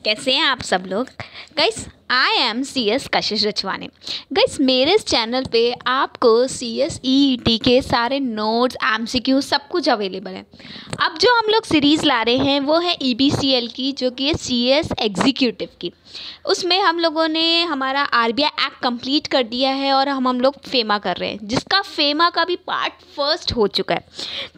कैसे हैं आप सब लोग। Guys I am CS Kashish रचवानी। Guys मेरे इस चैनल पे आपको CS EET के सारे नोट्स MCQ सब कुछ अवेलेबल है। अब जो हम लोग सीरीज़ ला रहे हैं वो है EBCL की, जो कि है CS एग्जीक्यूटिव की। उसमें हम लोगों ने हमारा RBI एक्ट कंप्लीट कर दिया है और हम लोग फेमा कर रहे हैं, जिसका फेमा का भी पार्ट फर्स्ट हो चुका है।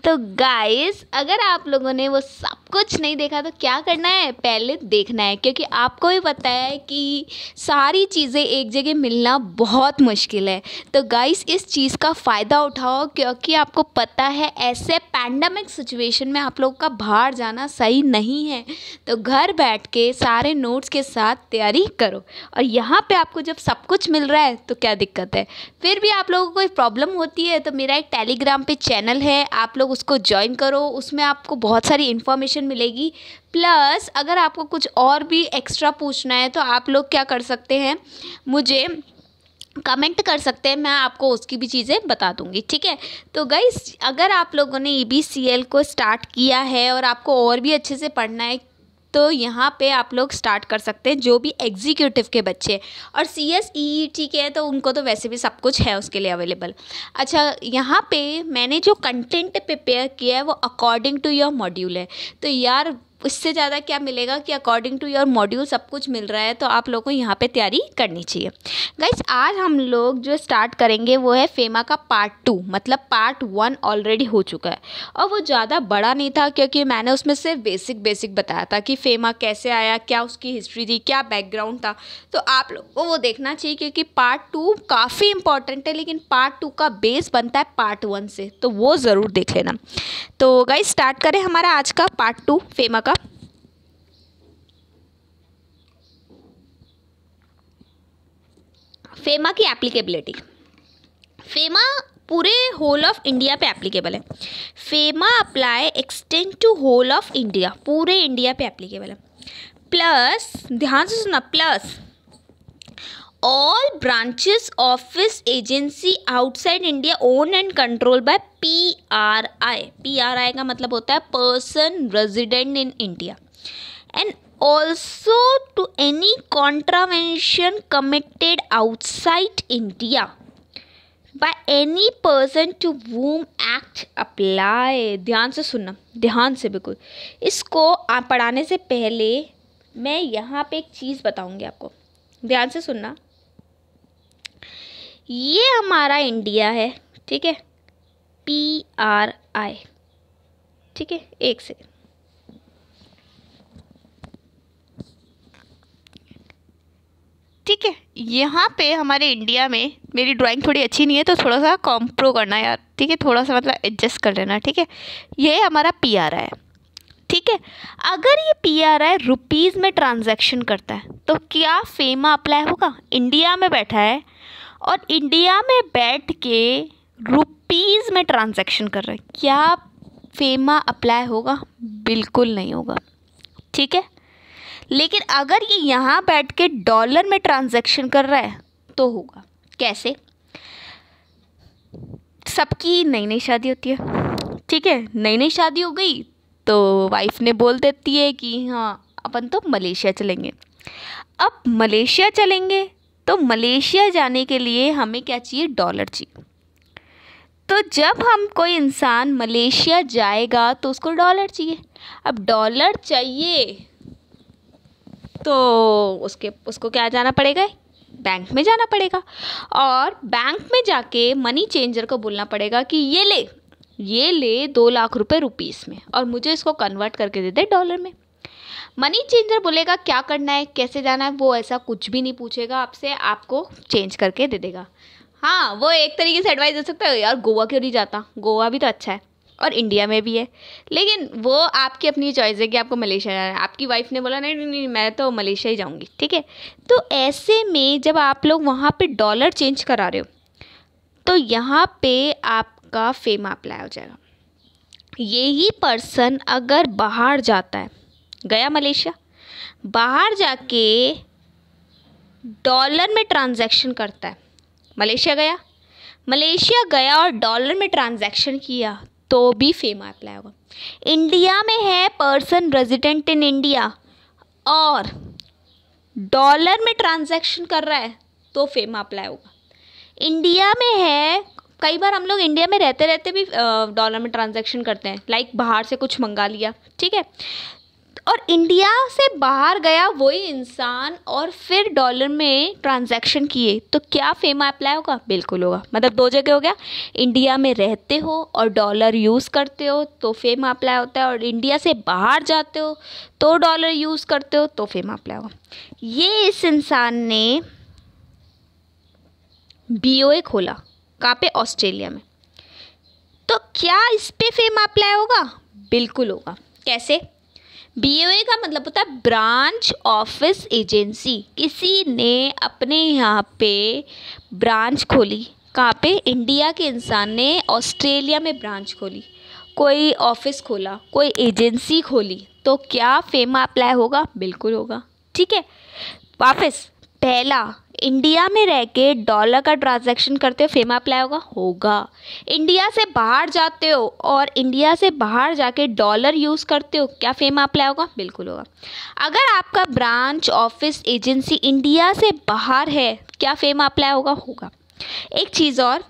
तो गाइस अगर आप लोगों ने वो सब कुछ नहीं देखा तो क्या करना है, पहले देखना है, क्योंकि आपको भी पता है कि सारी चीज़ें एक जगह मिलना बहुत मुश्किल है। तो गाइस इस चीज़ का फ़ायदा उठाओ, क्योंकि आपको पता है ऐसे पैंडमिक सिचुएशन में आप लोग का बाहर जाना सही नहीं है। तो घर बैठ के सारे नोट्स के साथ तैयारी करो, और यहाँ पे आपको जब सब कुछ मिल रहा है तो क्या दिक्कत है। फिर भी आप लोगों को कोई प्रॉब्लम होती है तो मेरा एक टेलीग्राम पे चैनल है, आप लोग उसको ज्वाइन करो, उसमें आपको बहुत सारी इन्फॉर्मेशन मिलेगी। प्लस अगर आपको कुछ और भी एक्स्ट्रा पूछना है तो आप लोग क्या कर सकते हैं, मुझे कमेंट कर सकते हैं, मैं आपको उसकी भी चीज़ें बता दूंगी, ठीक है। तो गाइस अगर आप लोगों ने EBCL को स्टार्ट किया है और आपको और भी अच्छे से पढ़ना है तो यहाँ पे आप लोग स्टार्ट कर सकते हैं, जो भी एग्जीक्यूटिव के बच्चे और CS EET के हैं तो उनको तो वैसे भी सब कुछ है उसके लिए अवेलेबल। अच्छा, यहाँ पे मैंने जो कंटेंट प्रिपेयर किया है वो अकॉर्डिंग टू योर मॉड्यूल है। तो यार इससे ज़्यादा क्या मिलेगा कि अकॉर्डिंग टू योर मॉड्यूल सब कुछ मिल रहा है, तो आप लोगों को यहाँ पे तैयारी करनी चाहिए। गाइस आज हम लोग जो स्टार्ट करेंगे वो है फेमा का पार्ट 2, मतलब पार्ट 1 ऑलरेडी हो चुका है और वो ज़्यादा बड़ा नहीं था, क्योंकि मैंने उसमें सिर्फ बेसिक बताया था कि फेमा कैसे आया, क्या उसकी हिस्ट्री थी, क्या बैकग्राउंड था। तो आप लोग को वो देखना चाहिए, क्योंकि पार्ट 2 काफ़ी इंपॉर्टेंट है, लेकिन पार्ट 2 का बेस बनता है पार्ट 1 से, तो वो ज़रूर देख लेना। तो गाइस स्टार्ट करें हमारा आज का पार्ट 2 फेमा का। फेमा की एप्लीकेबिलिटी। फेमा पूरे होल ऑफ इंडिया पे एप्लीकेबल है। FEMA apply extend to whole of India, पूरे इंडिया पे एप्लीकेबल है। प्लस ध्यान से सुनना, plus all branches office agency outside India own and control by PRI। PRI का मतलब होता है person resident in India, and also to any contravention committed outside India by any person to whom act apply। ध्यान से सुनना, ध्यान से बिल्कुल। इसको आप पढ़ाने से पहले मैं यहाँ पे एक चीज़ बताऊँगी आपको, ध्यान से सुनना। ये हमारा इंडिया है, ठीक है, PRI, ठीक है, एक से ठीक है। यहाँ पे हमारे इंडिया में, मेरी ड्राइंग थोड़ी अच्छी नहीं है तो थोड़ा सा कॉम्प्रो करना यार, ठीक है, थोड़ा सा मतलब एडजस्ट कर लेना, ठीक है। ये हमारा PRI है, ठीक है। अगर ये PRI रुपीज़ में ट्रांजैक्शन करता है तो क्या फेमा अप्लाई होगा? इंडिया में बैठा है और इंडिया में बैठ के रुपीज़ में ट्रांजैक्शन कर रहा है, क्या फेमा अप्लाई होगा? बिल्कुल नहीं होगा, ठीक है। लेकिन अगर ये यहाँ बैठ के डॉलर में ट्रांजैक्शन कर रहा है तो होगा। कैसे? सबकी नई नई शादी होती है, ठीक है, नई नई शादी हो गई तो वाइफ ने बोल देती है कि हाँ अपन तो मलेशिया चलेंगे। अब मलेशिया चलेंगे तो मलेशिया जाने के लिए हमें क्या चाहिए? डॉलर चाहिए। तो जब हम कोई इंसान मलेशिया जाएगा तो उसको डॉलर चाहिए। अब डॉलर चाहिए तो उसको क्या जाना पड़ेगा? बैंक में जाना पड़ेगा, और बैंक में जाके मनी चेंजर को बोलना पड़ेगा कि ये ले 2 लाख रुपए रुपीस में और मुझे इसको कन्वर्ट करके दे दे डॉलर में। मनी चेंजर बोलेगा क्या करना है, कैसे जाना है, वो ऐसा कुछ भी नहीं पूछेगा आपसे, आपको चेंज करके दे देगा। हाँ, वो एक तरीके से एडवाइस दे सकता है, यार गोवा क्यों नहीं जाता, गोवा भी तो अच्छा है और इंडिया में भी है, लेकिन वो आपकी अपनी चॉइस है कि आपको मलेशिया जाना है। आपकी वाइफ ने बोला नहीं नहीं नहीं मैं तो मलेशिया ही जाऊंगी, ठीक है। तो ऐसे में जब आप लोग वहाँ पे डॉलर चेंज करा रहे हो तो यहाँ पे आपका फेमा अप्लाई हो जाएगा। यही पर्सन अगर बाहर जाता है, गया मलेशिया, बाहर जाके डॉलर में ट्रांजैक्शन करता है, मलेशिया गया और डॉलर में ट्रांजैक्शन किया तो भी फेमा अप्लाई होगा। इंडिया में है पर्सन रेजिडेंट इन इंडिया और डॉलर में ट्रांजैक्शन कर रहा है तो फेमा अप्लाई होगा। इंडिया में है, कई बार हम लोग इंडिया में रहते रहते भी डॉलर में ट्रांजैक्शन करते हैं, लाइक बाहर से कुछ मंगा लिया, ठीक है, और इंडिया से बाहर गया वही इंसान और फिर डॉलर में ट्रांजैक्शन किए तो क्या फेमा अप्लाई होगा? बिल्कुल होगा। मतलब दो जगह हो गया, इंडिया में रहते हो और डॉलर यूज़ करते हो तो फेमा अप्लाई होता है, और इंडिया से बाहर जाते हो तो डॉलर यूज़ करते हो तो फेमा अप्लाई होगा। ये इस इंसान ने BOA खोला, कहाँ पे? ऑस्ट्रेलिया में। तो क्या इस पे फेमा अप्लाई होगा? बिल्कुल होगा। कैसे? BOA का मतलब होता है ब्रांच ऑफिस एजेंसी। किसी ने अपने यहाँ पे ब्रांच खोली, कहाँ पे? इंडिया के इंसान ने ऑस्ट्रेलिया में ब्रांच खोली, कोई ऑफिस खोला, कोई एजेंसी खोली, तो क्या फेमा अप्लाई होगा? बिल्कुल होगा। ठीक है, वापस पहला, इंडिया में रह के डॉलर का ट्रांजैक्शन करते हो, फेमा अप्लाई होगा? होगा। इंडिया से बाहर जाते हो और इंडिया से बाहर जाके डॉलर यूज़ करते हो, क्या फेमा अप्लाई होगा? बिल्कुल होगा। अगर आपका ब्रांच ऑफिस एजेंसी इंडिया से बाहर है, क्या फेमा अप्लाई होगा? होगा। एक चीज़ और,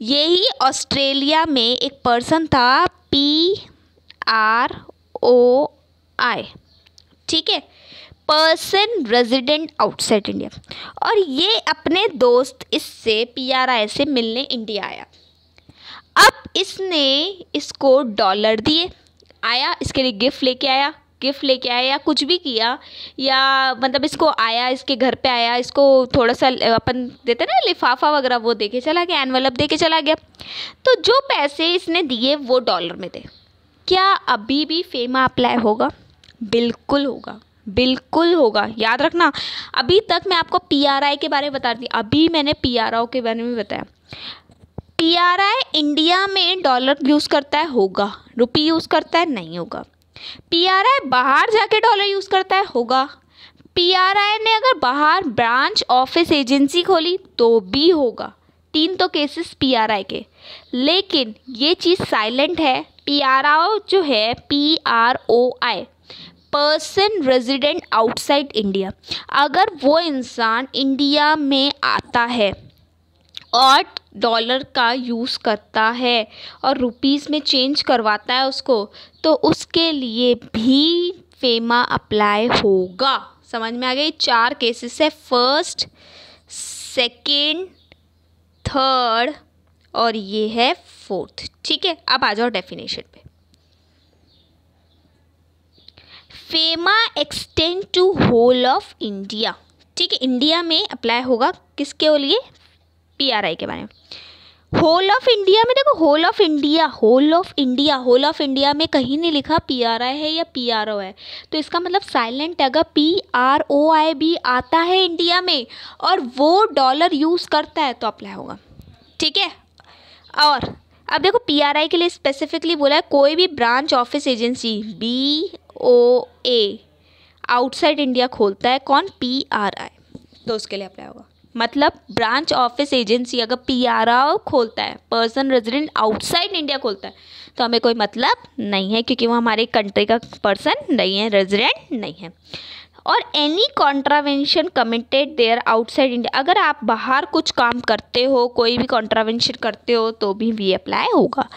यही ऑस्ट्रेलिया में एक पर्सन था, PROI, ठीक है, पर्सन रेजिडेंट आउटसाइड इंडिया, और ये अपने दोस्त इससे PRI से मिलने इंडिया आया। अब इसने इसको डॉलर दिए, आया, इसके लिए गिफ्ट लेके आया या कुछ भी किया, या मतलब इसको आया, इसके घर पे आया, इसको थोड़ा सा अपन देते ना लिफाफा वगैरह, वो दे के चला गया, एनवलप दे के चला गया, तो जो पैसे इसने दिए वो डॉलर में थे। क्या अभी भी फेमा अप्लाई होगा? बिल्कुल होगा, बिल्कुल होगा। याद रखना, अभी तक मैं आपको PRI के बारे में बता रही थी, अभी मैंने PRO के बारे में बताया। PRI इंडिया में डॉलर यूज़ करता है, होगा। रुपी यूज़ करता है, नहीं होगा। PRI बाहर जाके डॉलर यूज़ करता है, होगा। PRI ने अगर बाहर ब्रांच ऑफिस एजेंसी खोली तो भी होगा। 3 तो केसेस PRI के, लेकिन ये चीज़ साइलेंट है। PRO जो है, PROI, person resident outside India, अगर वो इंसान इंडिया में आता है और डॉलर का यूज़ करता है और रुपीस में चेंज करवाता है उसको, तो उसके लिए भी फेमा अप्लाई होगा। समझ में आ गई? 4 केसेस है, फर्स्ट, सेकेंड, थर्ड और ये है फोर्थ। ठीक है, अब आ जाओ डेफिनेशन पे। FEMA extend to whole of India. ठीक है, इंडिया में अप्लाई होगा, किसके लिए? PRI के बारे में। होल ऑफ इंडिया में देखो, होल ऑफ इंडिया में कहीं नहीं लिखा PRI है या PRO है, तो इसका मतलब साइलेंट है। अगर PROI भी आता है इंडिया में और वो डॉलर यूज़ करता है तो अप्लाई होगा। ठीक है, और अब देखो PRI के लिए स्पेसिफिकली बोला है, कोई भी branch office agency BOA outside India खोलता है, कौन? PRI, तो उसके लिए अप्लाई होगा। मतलब ब्रांच ऑफिस एजेंसी अगर PRO खोलता है, पर्सन रेजिडेंट आउटसाइड इंडिया खोलता है, तो हमें कोई मतलब नहीं है, क्योंकि वो हमारे कंट्री का पर्सन नहीं है, रेजिडेंट नहीं है। और any contravention committed there outside India, अगर आप बाहर कुछ काम करते हो, कोई भी कॉन्ट्रावेंशन करते हो तो भी अप्लाई होगा।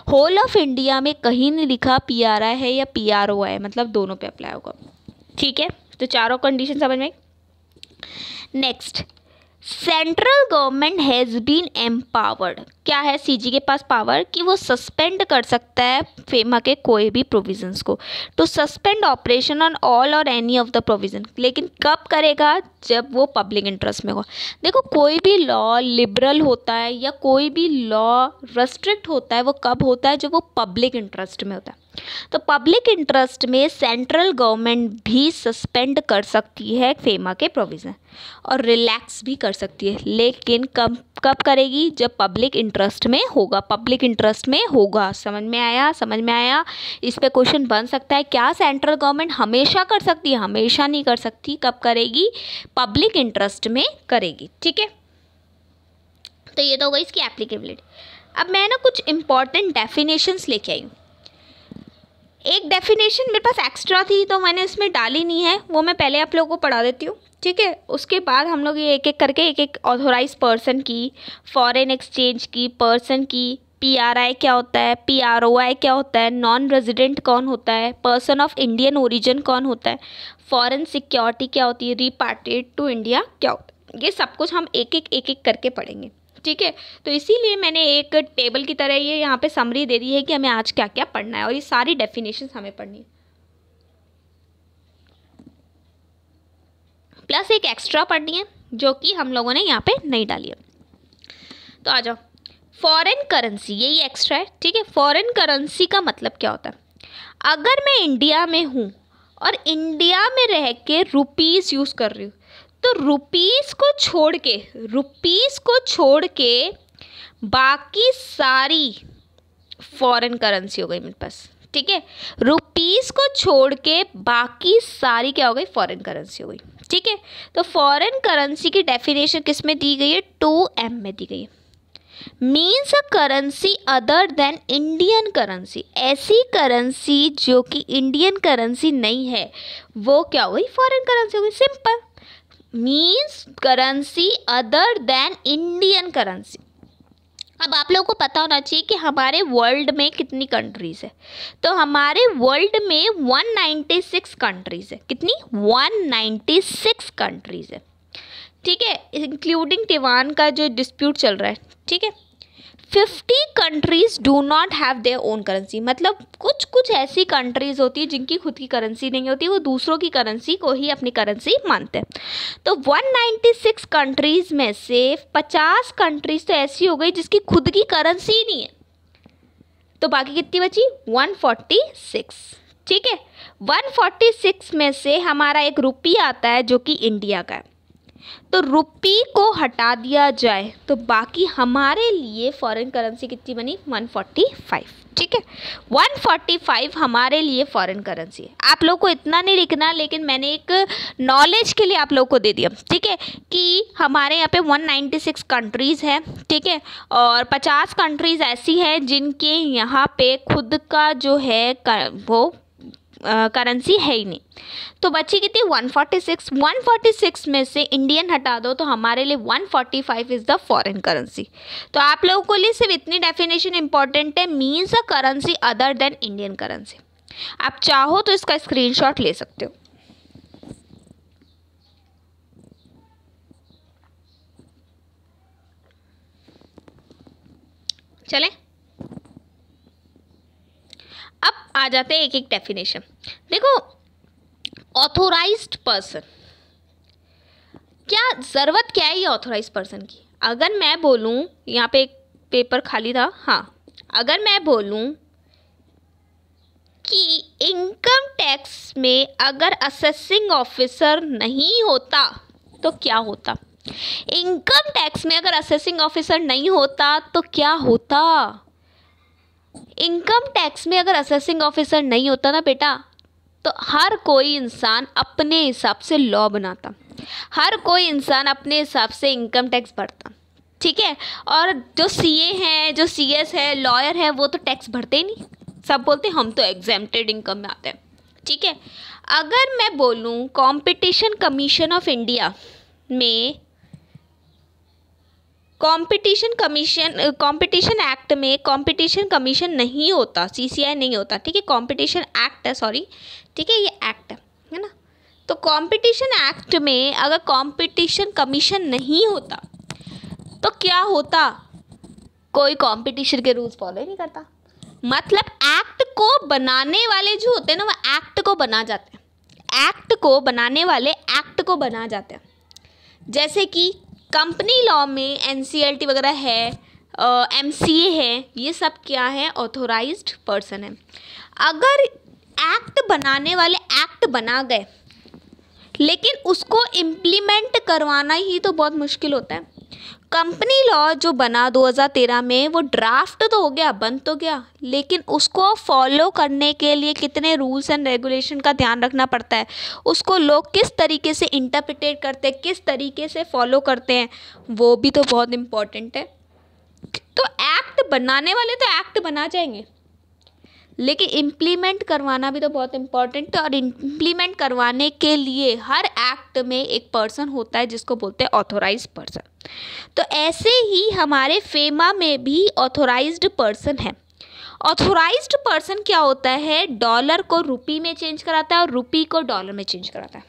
होल ऑफ इंडिया में कहीं नहीं लिखा PRI है या PRO है, मतलब दोनों पे अप्लाई होगा। ठीक है, तो चारों कंडीशन समझ में। Next, central government has been empowered. क्या है CG के पास पावर कि वो सस्पेंड कर सकता है फेमा के कोई भी प्रोविजंस को, to suspend operation on all or any of the provision. लेकिन कब करेगा? जब वो पब्लिक इंटरेस्ट में हो। देखो, कोई भी लॉ लिबरल होता है या कोई भी लॉ रेस्ट्रिक्ट होता है, वो कब होता है? जब वो पब्लिक इंटरेस्ट में होता है। तो पब्लिक इंटरेस्ट में सेंट्रल गवर्नमेंट भी सस्पेंड कर सकती है फेमा के प्रोविज़न और रिलैक्स भी कर सकती है, लेकिन कब करेगी? जब पब्लिक इंटरेस्ट में होगा। पब्लिक इंटरेस्ट में होगा। समझ में आया? इस पे क्वेश्चन बन सकता है। क्या सेंट्रल गवर्नमेंट हमेशा कर सकती है? हमेशा नहीं कर सकती। कब करेगी? पब्लिक इंटरेस्ट में करेगी। ठीक है, तो ये तो हो गई इसकी एप्लीकेबिलिटी। अब मैं ना कुछ इंपॉर्टेंट डेफिनेशंस लेके आई हूँ। एक डेफिनेशन मेरे पास एक्स्ट्रा थी तो मैंने इसमें डाली नहीं है, वो मैं पहले आप लोगों को पढ़ा देती हूँ, ठीक है। उसके बाद हम लोग ये एक एक करके एक एक ऑथोराइज पर्सन की, फॉरेन एक्सचेंज की, पर्सन की, PRI क्या होता है, PROI क्या होता है, नॉन रेजिडेंट कौन होता है, पर्सन ऑफ इंडियन ओरिजिन कौन होता है, फॉरेन सिक्योरिटी क्या होती है, रिपाट्रिएट टू इंडिया क्या होता है, ये सब कुछ हम एक एक करके पढ़ेंगे, ठीक है। तो इसीलिए मैंने एक टेबल की तरह ये यहाँ पे समरी दे दी है कि हमें आज क्या क्या पढ़ना है और ये सारी डेफिनेशंस हमें पढ़नी है, प्लस एक एक्स्ट्रा पढ़नी है जो कि हम लोगों ने यहाँ पे नहीं डाली है। तो आ जाओ, फॉरेन करेंसी, यही एक्स्ट्रा है, ठीक है। फॉरेन करेंसी का मतलब क्या होता है? अगर मैं इंडिया में हूँ और इंडिया में रह के रुपीज़ यूज़ कर रही हूँ, तो रुपीज़ को छोड़ के बाकी सारी फॉरेन करेंसी हो गई मेरे पास, ठीक है। रुपीज़ को छोड़ के बाकी सारी क्या हो गई? फॉरेन करेंसी हो गई, ठीक है। तो फॉरेन करेंसी की डेफिनेशन किस में दी गई है? 2M में दी गई है। Means a currency other than Indian currency, ऐसी करेंसी जो कि इंडियन करेंसी नहीं है वो क्या हो गई? फॉरेन करेंसी हो गई। Simple, means currency other than Indian currency. अब आप लोगों को पता होना चाहिए कि हमारे वर्ल्ड में कितनी कंट्रीज़ है। तो हमारे वर्ल्ड में 196 कंट्रीज़ है। कितनी? 196 कंट्रीज़ है, ठीक है, इंक्लूडिंग ताइवान का जो डिस्प्यूट चल रहा है, ठीक है। 50 countries do not have their own currency, मतलब कुछ कुछ ऐसी कंट्रीज़ होती है जिनकी खुद की करेंसी नहीं होती, वो दूसरों की करेंसी को ही अपनी करेंसी मानते हैं। तो 196 कंट्रीज़ में से 50 कंट्रीज़ तो ऐसी हो गई जिसकी खुद की करेंसी ही नहीं है, तो बाकी कितनी बची? 146, ठीक है। 146 में से हमारा एक रुपी आता है जो कि इंडिया का है, तो रुपी को हटा दिया जाए तो बाकी हमारे लिए फॉरेन करेंसी कितनी बनी? 145, ठीक है। 145 हमारे लिए फॉरेन करेंसी है। आप लोग को इतना नहीं लिखना, लेकिन मैंने एक नॉलेज के लिए आप लोग को दे दिया, ठीक है, कि हमारे यहाँ पे 196 कंट्रीज़ है, ठीक है, और 50 कंट्रीज़ ऐसी हैं जिनके यहाँ पे खुद का जो है वो करेंसी है ही नहीं। तो बची कितनी? 146। 146 में से इंडियन हटा दो तो हमारे लिए 145 इज़ द फॉरेन करेंसी। तो आप लोगों को लिए सिर्फ इतनी डेफिनेशन इंपॉर्टेंट है, means a currency other than Indian currency. आप चाहो तो इसका स्क्रीनशॉट ले सकते हो। चलें, अब आ जाते हैं एक एक डेफिनेशन। देखो, ऑथोराइज्ड पर्सन, क्या ज़रूरत क्या है ये ऑथोराइज्ड पर्सन की? अगर मैं बोलूँ, यहाँ पे एक पेपर खाली था, हाँ, अगर मैं बोलूँ कि इनकम टैक्स में अगर असेसिंग ऑफिसर नहीं होता तो क्या होता? इनकम टैक्स में अगर असेसिंग ऑफिसर नहीं होता तो क्या होता? इनकम टैक्स में अगर असेसिंग ऑफिसर नहीं होता ना बेटा, तो हर कोई इंसान अपने हिसाब से लॉ बनाता, हर कोई इंसान अपने हिसाब से इनकम टैक्स भरता, ठीक है। और जो CA हैं, जो CS है, लॉयर है, वो तो टैक्स भरते ही नहीं, सब बोलते हम तो एग्जेम्प्टेड इनकम में आते हैं, ठीक है। अगर मैं बोलूँ कंपटीशन कमीशन ऑफ इंडिया में, कंपटीशन एक्ट में कंपटीशन कमीशन नहीं होता, CCI नहीं होता, ठीक है, कंपटीशन एक्ट है, सॉरी, ठीक है, ये एक्ट है ना। तो कंपटीशन एक्ट में अगर कंपटीशन कमीशन नहीं होता तो क्या होता? कोई कंपटीशन के रूल्स फॉलो नहीं करता। मतलब एक्ट को बनाने वाले जो होते हैं ना, वो एक्ट को बना जाते हैं, एक्ट को बनाने वाले एक्ट को बना जाते हैं। जैसे कि कंपनी लॉ में NCLT वगैरह है, MCA है, ये सब क्या है? ऑथोराइज्ड पर्सन है। अगर एक्ट बनाने वाले एक्ट बना गए लेकिन उसको इम्प्लीमेंट करवाना ही तो बहुत मुश्किल होता है। कंपनी लॉ जो बना 2013 में, वो ड्राफ्ट तो हो गया, बन तो गया, लेकिन उसको फॉलो करने के लिए कितने रूल्स एंड रेगुलेशन का ध्यान रखना पड़ता है, उसको लोग किस तरीके से इंटरप्रिटेट करते हैं, किस तरीके से फॉलो करते हैं, वो भी तो बहुत इम्पॉर्टेंट है। तो एक्ट बनाने वाले तो एक्ट बना जाएंगे, लेकिन इम्प्लीमेंट करवाना भी तो बहुत इम्पॉर्टेंट है। और इम्प्लीमेंट करवाने के लिए हर एक्ट में एक पर्सन होता है जिसको बोलते हैं ऑथोराइज पर्सन। तो ऐसे ही हमारे फेमा में भी ऑथोराइज्ड पर्सन है। ऑथोराइज्ड पर्सन क्या होता है, डॉलर को रुपी में चेंज कराता है और रुपी को डॉलर में चेंज कराता है।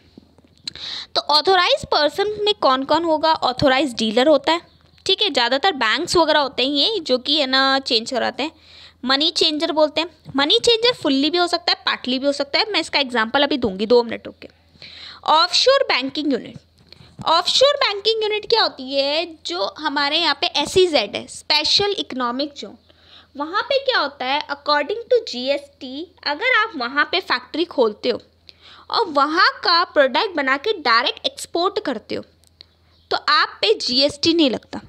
तो ऑथोराइज पर्सन में कौन कौन होगा, ऑथोराइज डीलर होता है, ठीक है, ज़्यादातर बैंक्स वगैरह होते हैं ये जो कि है ना चेंज कराते हैं। मनी चेंजर बोलते हैं, मनी चेंजर फुल्ली भी हो सकता है, पार्टली भी हो सकता है। मैं इसका एग्जांपल अभी दूंगी, 2 मिनट रुक के। Offshore banking unit, offshore banking unit क्या होती है, जो हमारे यहाँ पे SEZ है, स्पेशल इकोनॉमिक जोन, वहाँ पे क्या होता है, अकॉर्डिंग टू GST अगर आप वहाँ पे फैक्ट्री खोलते हो और वहाँ का प्रोडक्ट बना के डायरेक्ट एक्सपोर्ट करते हो तो आप पे GST नहीं लगता,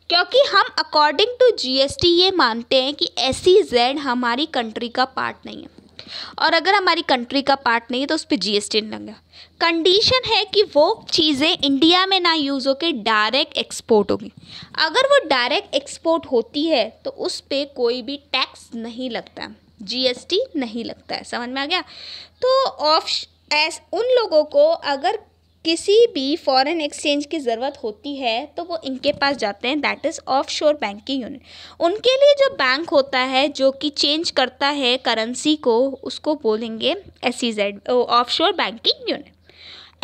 क्योंकि हम अकॉर्डिंग टू GST ये मानते हैं कि SEZ हमारी कंट्री का पार्ट नहीं है, और अगर हमारी कंट्री का पार्ट नहीं है तो उस पर GST नहीं लगेगा। कंडीशन है कि वो चीज़ें इंडिया में ना यूज़ होकर डायरेक्ट एक्सपोर्ट होगी। अगर वो डायरेक्ट एक्सपोर्ट होती है तो उस पर कोई भी टैक्स नहीं लगता, GST नहीं लगता है। समझ में आ गया? तो उन लोगों को अगर किसी भी फॉरेन एक्सचेंज की ज़रूरत होती है तो वो इनके पास जाते हैं, that is offshore banking unit. उनके लिए जो बैंक होता है जो कि चेंज करता है करेंसी को, उसको बोलेंगे SEZ, offshore banking unit.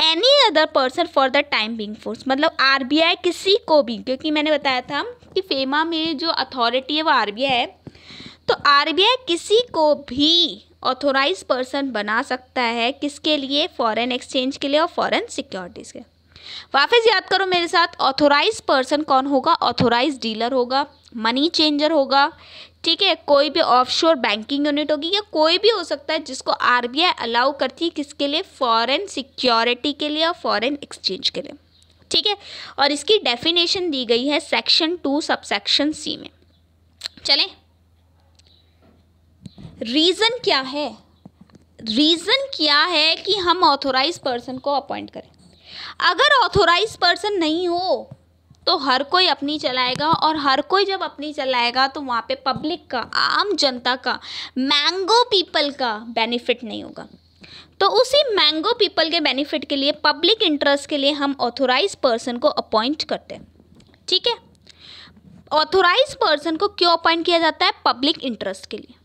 Any other person for the time being force, मतलब RBI किसी को भी, क्योंकि मैंने बताया था कि फेमा में जो अथॉरिटी है वो RBI है, तो RBI किसी को भी ऑथोराइज पर्सन बना सकता है, किसके लिए, फॉरेन एक्सचेंज के लिए और फॉरेन सिक्योरिटीज़ के। वापस याद करो मेरे साथ, ऑथोराइज पर्सन कौन होगा, ऑथोराइज डीलर होगा, मनी चेंजर होगा, ठीक है, कोई भी ऑफशोर बैंकिंग यूनिट होगी, या कोई भी हो सकता है जिसको RBI अलाउ करती है, किसके लिए, फॉरेन सिक्योरिटी के लिए और फॉरेन एक्सचेंज के लिए, ठीक है। और इसकी डेफिनेशन दी गई है सेक्शन 2 सबसेक्शन C में। चलें, रीज़न क्या है, रीज़न क्या है कि हम ऑथोराइज पर्सन को अपॉइंट करें। अगर ऑथोराइज पर्सन नहीं हो तो हर कोई अपनी चलाएगा, और हर कोई जब अपनी चलाएगा तो वहाँ पे पब्लिक का, आम जनता का, मैंगो पीपल का बेनिफिट नहीं होगा। तो उसी मैंगो पीपल के बेनिफिट के लिए, पब्लिक इंटरेस्ट के लिए हम ऑथोराइज पर्सन को अपॉइंट करते हैं, ठीक है। ऑथोराइज पर्सन को क्यों अपॉइंट किया जाता है, पब्लिक इंटरेस्ट के लिए।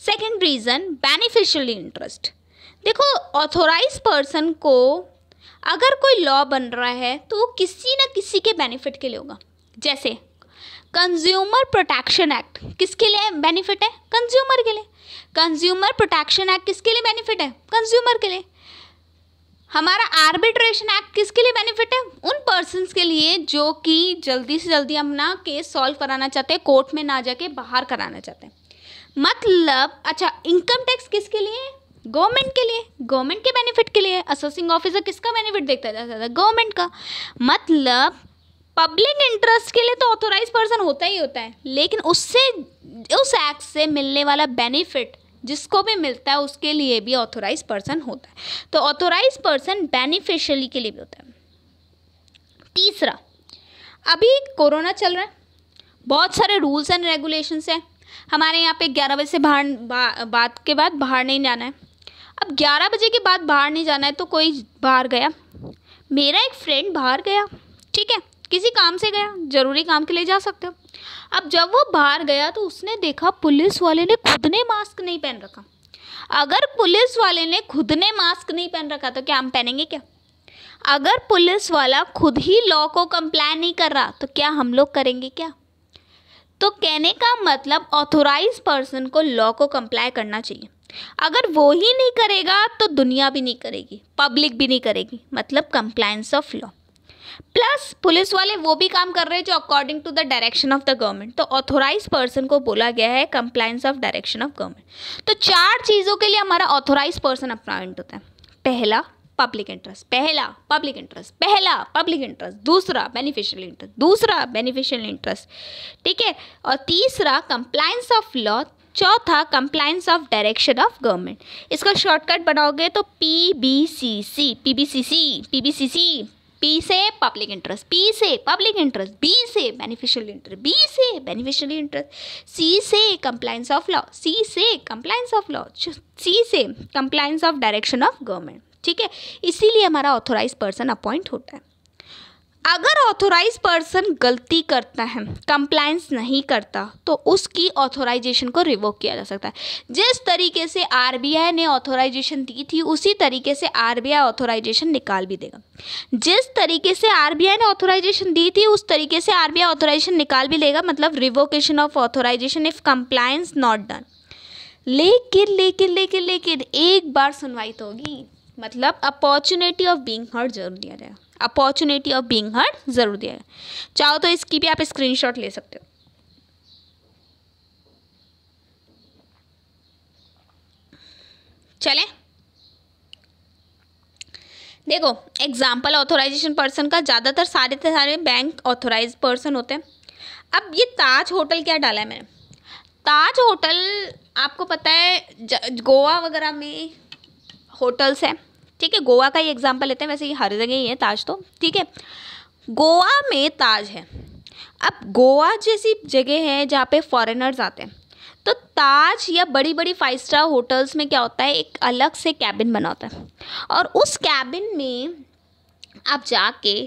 Second reason, beneficial interest. देखो, ऑथोराइज पर्सन को अगर कोई लॉ बन रहा है तो वो किसी न किसी के बेनिफिट के लिए होगा। जैसे कंज्यूमर प्रोटेक्शन एक्ट किसके लिए बेनिफिट है, कंज्यूमर के लिए। कंज्यूमर प्रोटेक्शन एक्ट किसके लिए बेनिफिट है, कंज्यूमर के लिए। हमारा आर्बिट्रेशन एक्ट किसके लिए बेनिफिट है, उन पर्सन्स के लिए जो कि जल्दी से जल्दी अपना केस सॉल्व कराना चाहते हैं, कोर्ट में ना जाके बाहर कराना चाहते हैं। मतलब अच्छा, इनकम टैक्स किसके लिए, गवर्नमेंट के लिए, गवर्नमेंट के बेनिफिट के लिए। असेसिंग ऑफिसर किसका बेनिफिट देखता है ज़्यादा, गवर्नमेंट का। मतलब पब्लिक इंटरेस्ट के लिए तो ऑथोराइज पर्सन होता ही होता है, लेकिन उससे, उस एक्ट से मिलने वाला बेनिफिट जिसको भी मिलता है उसके लिए भी ऑथोराइज पर्सन होता है। तो ऑथोराइज पर्सन बेनिफिशियरी के लिए भी होता है। तीसरा, अभी कोरोना चल रहा है, बहुत सारे रूल्स एंड रेगुलेशंस हैं। हमारे यहाँ पे 11 बजे से बाद के बाद बाहर नहीं जाना है। अब 11 बजे के बाद बाहर नहीं जाना है तो कोई बाहर गया, मेरा एक फ्रेंड बाहर गया, ठीक है, किसी काम से गया, ज़रूरी काम के लिए जा सकते हो। अब जब वो बाहर गया तो उसने देखा पुलिस वाले ने खुद ने मास्क नहीं पहन रखा। अगर पुलिस वाले ने खुद ने मास्क नहीं पहन रखा तो क्या हम पहनेंगे क्या? अगर पुलिस वाला खुद ही लॉ को कंप्लाई नहीं कर रहा तो क्या हम लोग करेंगे क्या? तो कहने का मतलब ऑथोराइज पर्सन को लॉ को कंप्लाई करना चाहिए। अगर वो ही नहीं करेगा तो दुनिया भी नहीं करेगी, पब्लिक भी नहीं करेगी, मतलब compliance of law. Plus police वाले वो भी काम कर रहे हैं जो according to the direction of the government. तो ऑथोराइज पर्सन को बोला गया है compliance of direction of government. तो 4 चीज़ों के लिए हमारा ऑथोराइज पर्सन अपॉइंट होता है। पहला पब्लिक इंटरेस्ट, पहला पब्लिक इंटरेस्ट, पहला पब्लिक इंटरेस्ट, दूसरा बेनिफिशियल इंटरेस्ट, दूसरा बेनिफिशियल इंटरेस्ट, ठीक है, और तीसरा कंप्लायंस ऑफ लॉ, चौथा compliance of direction of government. इसका शॉर्टकट बनाओगे तो PBCC, PBCC, PBCC, P से पब्लिक इंटरेस्ट, P से पब्लिक इंटरेस्ट, B से बेनिफिशियल इंटरेस्ट, B से बेनिफिशियल इंटरेस्ट, C से कंप्लायंस ऑफ लॉ, C से कंप्लायंस ऑफ लॉ, C से compliance of direction of government. ठीक है, इसीलिए हमारा ऑथोराइज पर्सन अपॉइंट होता है। अगर ऑथोराइज पर्सन गलती करता है, कंप्लायंस नहीं करता, तो उसकी ऑथोराइजेशन को रिवोक किया जा सकता है। जिस तरीके से आरबीआई ने ऑथोराइजेशन दी थी उसी तरीके से आरबीआई ऑथोराइजेशन निकाल भी देगा। जिस तरीके से आरबीआई ने ऑथोराइजेशन दी थी उस तरीके से आरबीआई ऑथोराइजेशन निकाल भी लेगा, मतलब revocation of authorisation if compliance not done. लेकिन लेकिन लेकिन लेकिन एक बार सुनवाई तो होगी, मतलब अपॉर्चुनिटी ऑफ बीइंग हर्ड जरूर दिया जाएगा, अपॉर्चुनिटी ऑफ बीइंग हर्ड जरूर दिया जाएगा। चाहो तो इसकी भी आप स्क्रीनशॉट ले सकते हो। चलें, देखो एग्जाम्पल ऑथोराइजेशन पर्सन का, ज़्यादातर सारे बैंक ऑथोराइज पर्सन होते हैं। अब ये ताज होटल क्या डाला है मैंने, ताज होटल आपको पता है गोवा वगैरह में होटल्स हैं। ठीक है, गोवा का ही एग्जांपल लेते हैं, वैसे ये हर जगह ही है ताज तो। ठीक है, गोवा में ताज है। अब गोवा जैसी जगह है जहाँ पे फॉरेनर्स आते हैं, तो ताज या बड़ी बड़ी 5 स्टार होटल्स में क्या होता है, एक अलग से कैबिन बना होता है और उस कैबिन में आप जाके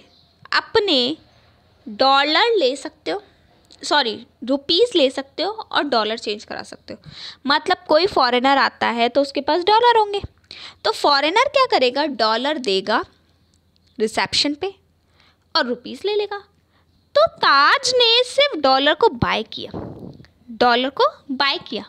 अपने डॉलर ले सकते हो, सॉरी रुपीस ले सकते हो और डॉलर चेंज करा सकते हो। मतलब कोई फॉरेनर आता है तो उसके पास डॉलर होंगे, तो फॉरेनर क्या करेगा, डॉलर देगा रिसेप्शन पे और रुपीस ले लेगा। तो ताज ने सिर्फ डॉलर को बाय किया, डॉलर को बाय किया।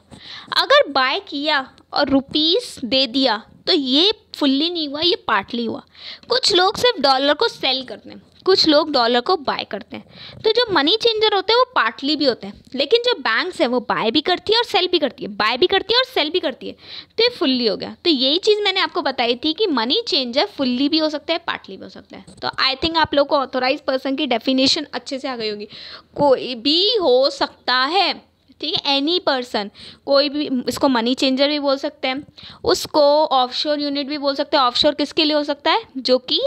अगर बाय किया और रुपीस दे दिया तो ये फुल्ली नहीं हुआ, ये पार्टली हुआ। कुछ लोग सिर्फ डॉलर को सेल करते हैं, कुछ लोग डॉलर को बाय करते हैं। तो जो मनी चेंजर होते हैं वो पार्टली भी होते हैं, लेकिन जो बैंक्स है वो बाय भी करती है और सेल भी करती है, बाय भी करती है और सेल भी करती है। तो ये फुल्ली हो गया। तो यही चीज़ मैंने आपको बताई थी कि मनी चेंजर फुल्ली भी हो सकता है, पार्टली भी हो सकता है। तो आई थिंक आप लोग को ऑथोराइज पर्सन की डेफिनेशन अच्छे से आ गई होगी। कोई भी हो सकता है, ठीक है, एनी पर्सन, कोई भी, इसको मनी चेंजर भी बोल सकते हैं, उसको ऑफशोर यूनिट भी बोल सकते हैं। ऑफशोर किसके लिए हो सकता है, जो कि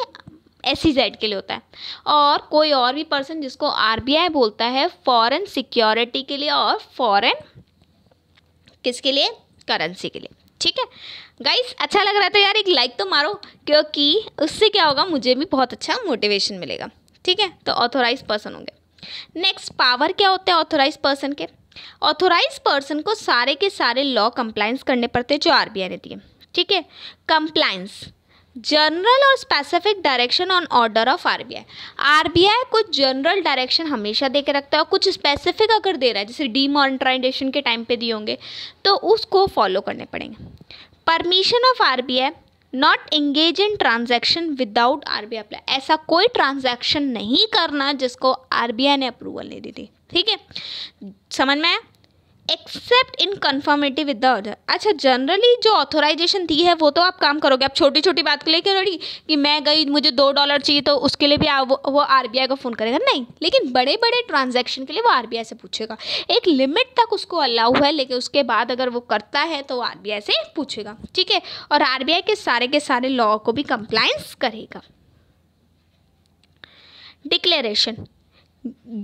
SEZ के लिए होता है। और कोई और भी पर्सन जिसको RBI बोलता है फॉरेन सिक्योरिटी के लिए और फॉरेन किसके लिए, करेंसी के लिए। ठीक है गाइस, अच्छा लग रहा है तो यार एक लाइक तो मारो, क्योंकि उससे क्या होगा, मुझे भी बहुत अच्छा मोटिवेशन मिलेगा। ठीक है, तो ऑथोराइज पर्सन होंगे। नेक्स्ट, पावर क्या होते हैं ऑथोराइज पर्सन के। ऑथोराइज पर्सन को सारे के सारे लॉ कंप्लायंस करने पड़ते हैं जो RBI ने दिए। ठीक है, कंप्लायंस, जनरल और specific direction on order of RBI कुछ जनरल डायरेक्शन हमेशा दे के रखता है और कुछ स्पेसिफिक अगर दे रहा है, जैसे डीमॉनिटाइजेशन के टाइम पे दिए होंगे तो उसको फॉलो करने पड़ेंगे। Permission of RBI not engage in transaction without RBI apply, ऐसा कोई ट्रांजैक्शन नहीं करना जिसको RBI ने अप्रूवल नहीं दी थी। ठीक है, समझ में आया। Accept in conformity with the order. अच्छा, जनरली जो ऑथोराइजेशन दी है वो तो आप काम करोगे। आप छोटी छोटी बात के लिए क्या रेडी कि मैं गई, मुझे $2 चाहिए, तो उसके लिए भी वो RBI को फ़ोन करेगा, नहीं। लेकिन बड़े बड़े ट्रांजैक्शन के लिए वो RBI से पूछेगा। एक लिमिट तक उसको अलाउ है, लेकिन उसके बाद अगर वो करता है तो RBI से पूछेगा। ठीक है, और RBI के सारे लॉ को भी कंप्लायंस करेगा। Declaration,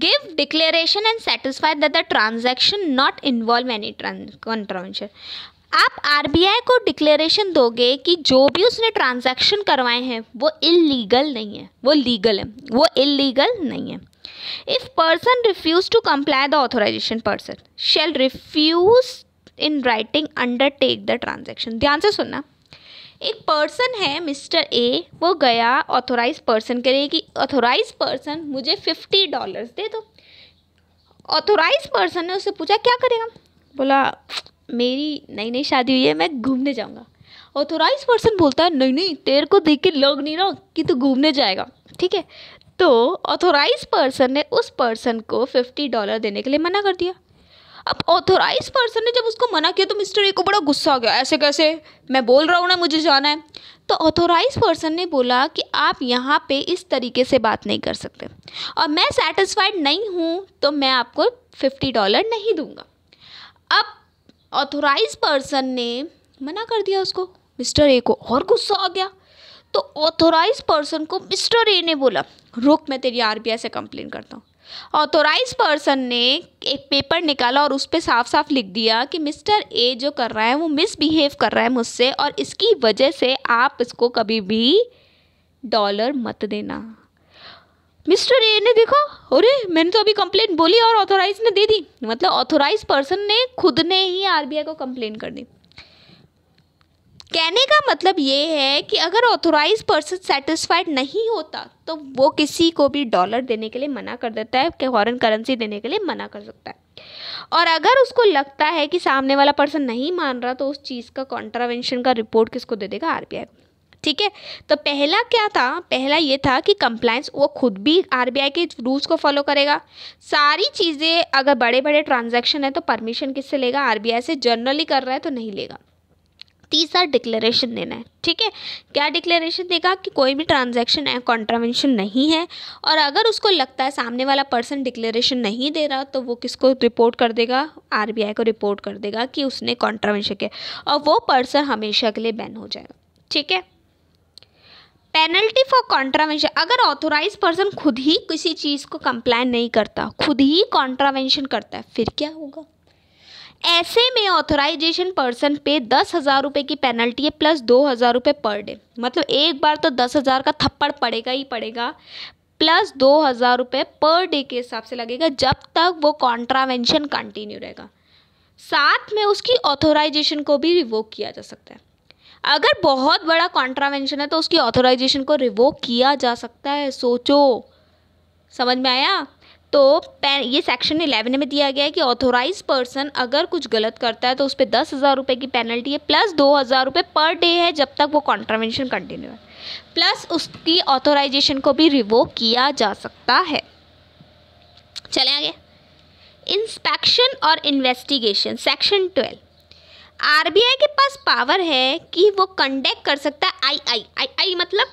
give declaration and satisfy that the transaction not involve any contravention। आप RBI को डिक्लेरेशन दोगे कि जो भी उसने ट्रांजैक्शन करवाए हैं वो इलीगल नहीं है, वो लीगल है, वो इलीगल नहीं है। If person refuse to comply the authorisation person shall refuse in writing undertake the transaction. ध्यान से सुनना, एक पर्सन है मिस्टर ए, वो गया ऑथोराइज पर्सन के लिए कि ऑथोराइज पर्सन मुझे $50 दे दो। ऑथोराइज पर्सन ने उससे पूछा क्या करेगा, बोला मेरी नई नई शादी हुई है, मैं घूमने जाऊंगा। ऑथोराइज पर्सन बोलता है नहीं नहीं, तेरे को देख के लग नहीं रहा कि तू घूमने जाएगा। ठीक है, तो ऑथोराइज पर्सन ने उस पर्सन को $50 देने के लिए मना कर दिया। अब ऑथोराइज पर्सन ने जब उसको मना किया तो मिस्टर ए को बड़ा गुस्सा आ गया, ऐसे कैसे, मैं बोल रहा हूँ ना मुझे जाना है। तो ऑथोराइज पर्सन ने बोला कि आप यहाँ पे इस तरीके से बात नहीं कर सकते और मैं सेटिस्फाइड नहीं हूँ तो मैं आपको $50 नहीं दूंगा। अब ऑथोराइज पर्सन ने मना कर दिया उसको, मिस्टर ए को और गुस्सा आ गया। तो ऑथोराइज पर्सन को मिस्टर ए ने बोला, रुक मैं तेरी आरबीआई से कंप्लेन करता हूँ। ऑथोराइज पर्सन ने एक पेपर निकाला और उस पर साफ साफ लिख दिया कि मिस्टर ए जो कर रहा है वो मिसबिहेव कर रहा है मुझसे, और इसकी वजह से आप इसको कभी भी डॉलर मत देना। मिस्टर ए ने देखा, अरे मैंने तो अभी कंप्लेन बोली और ऑथोराइज ने दे दी, मतलब ऑथोराइज पर्सन ने खुद ने ही आरबीआई को कंप्लेन कर दी। कहने का मतलब ये है कि अगर ऑथोराइज पर्सन सेटिस्फाइड नहीं होता तो वो किसी को भी डॉलर देने के लिए मना कर देता है, कि फॉरेन करेंसी देने के लिए मना कर सकता है। और अगर उसको लगता है कि सामने वाला पर्सन नहीं मान रहा तो उस चीज़ का कॉन्ट्रावेंशन का रिपोर्ट किसको दे देगा? आरबीआई को। ठीक है, तो पहला क्या था? पहला ये था कि कंप्लायंस वो खुद भी आरबीआई के रूल्स को फॉलो करेगा। सारी चीज़ें, अगर बड़े बड़े ट्रांजैक्शन है तो परमिशन किससे लेगा? आरबीआई से। जनरली कर रहा है तो नहीं लेगा। तीसरा डिक्लेरेशन देना है। ठीक है, क्या डिक्लेरेशन देगा? कि कोई भी ट्रांजैक्शन है कॉन्ट्रावेंशन नहीं है, और अगर उसको लगता है सामने वाला पर्सन डिक्लेरेशन नहीं दे रहा तो वो किसको रिपोर्ट कर देगा? आरबीआई को रिपोर्ट कर देगा कि उसने कॉन्ट्रावेंशन किया, और वो पर्सन हमेशा के लिए बैन हो जाएगा। ठीक है, पेनल्टी फॉर कॉन्ट्रावेंशन, अगर ऑथोराइज पर्सन खुद ही किसी चीज़ को कंप्लाइन नहीं करता, खुद ही कॉन्ट्रावेंशन करता है, फिर क्या होगा? ऐसे में ऑथोराइजेशन पर्सन पे 10,000 रुपये की पेनल्टी है प्लस 2,000 रुपये पर डे, मतलब एक बार तो 10,000 का थप्पड़ पड़ेगा ही पड़ेगा, प्लस 2,000 रुपये पर डे के हिसाब से लगेगा जब तक वो कॉन्ट्रावेंशन कंटिन्यू रहेगा। साथ में उसकी ऑथोराइजेशन को भी रिवोक किया जा सकता है। अगर बहुत बड़ा कॉन्ट्रावेंशन है तो उसकी ऑथोराइजेशन को रिवोक किया जा सकता है। सोचो, समझ में आया? तो ये सेक्शन 11 में दिया गया है कि ऑथोराइज पर्सन अगर कुछ गलत करता है तो उस पर 10,000 रुपये की पेनल्टी है प्लस 2,000 रुपये पर डे है जब तक वो कॉन्ट्रावेंशन कंटिन्यू है, प्लस उसकी ऑथोराइजेशन को भी रिवोक किया जा सकता है। चले आगे, इंस्पेक्शन और इन्वेस्टिगेशन। सेक्शन 12, आरबीआई के पास पावर है कि वो कंडक्ट कर सकता है आई मतलब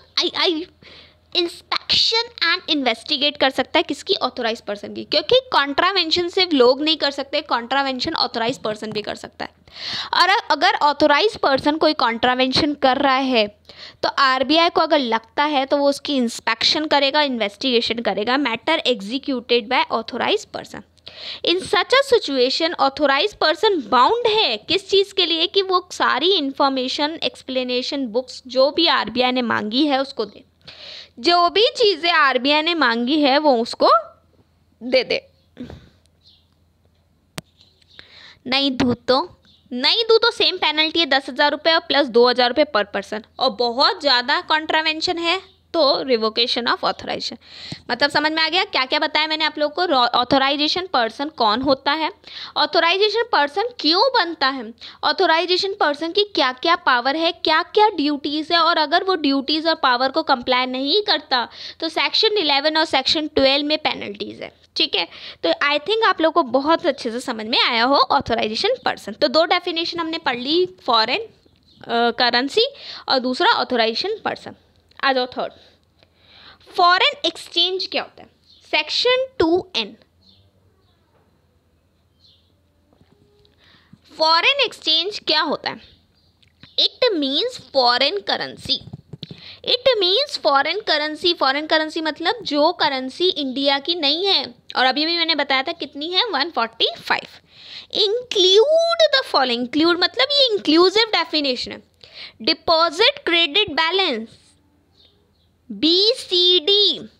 इंस्पेक्शन एंड इन्वेस्टिगेट कर सकता है किसकी? ऑथोराइज पर्सन की, क्योंकि कॉन्ट्रावेंशन सिर्फ लोग नहीं कर सकते, कॉन्ट्रावेंशन ऑथोराइज पर्सन भी कर सकता है। और अगर ऑथोराइज पर्सन कोई कॉन्ट्रावेंशन कर रहा है तो आरबीआई को अगर लगता है तो वो उसकी इंस्पेक्शन करेगा, इन्वेस्टिगेशन करेगा, matter executed by authorise person. In such a situation authorise person bound है किस चीज़ के लिए? कि वो सारी इंफॉर्मेशन, एक्सप्लेनेशन, बुक्स जो भी आरबीआई ने मांगी है उसको दे, जो भी चीज़ें आरबीआई ने मांगी है वो उसको दे दे। नहीं दू तो सेम पेनल्टी है 10,000 रुपये और प्लस 2,000 रुपये पर पर्सन, और बहुत ज़्यादा कॉन्ट्रावेंशन है तो रिवोकेशन ऑफ ऑथोराइजेशन। मतलब समझ में आ गया क्या क्या बताया मैंने आप लोगों को? ऑथोराइजेशन पर्सन कौन होता है, ऑथोराइजेशन पर्सन क्यों बनता है, ऑथोराइजेशन पर्सन की क्या क्या पावर है, क्या क्या ड्यूटीज़ है, और अगर वो ड्यूटीज़ और पावर को कंप्लाई नहीं करता तो सेक्शन 11 और सेक्शन 12 में पेनल्टीज़ है। ठीक है, तो आई थिंक आप लोगों को बहुत अच्छे से समझ में आया हो ऑथोराइजेशन पर्सन। तो दो डेफिनेशन हमने पढ़ ली, फॉरेन करेंसी और दूसरा ऑथोराइजेशन पर्सन। आ जाओ थर्ड, फॉरेन एक्सचेंज क्या होता है? सेक्शन 2N, फॉरेन एक्सचेंज क्या होता है? It means foreign currency, it means foreign currency. Foreign currency मतलब जो करेंसी इंडिया की नहीं है, और अभी भी मैंने बताया था कितनी है, 145। इंक्लूड द फॉलोइंग, इंक्लूड मतलब ये इंक्लूसिव डेफिनेशन है। Deposit credit balance, BCD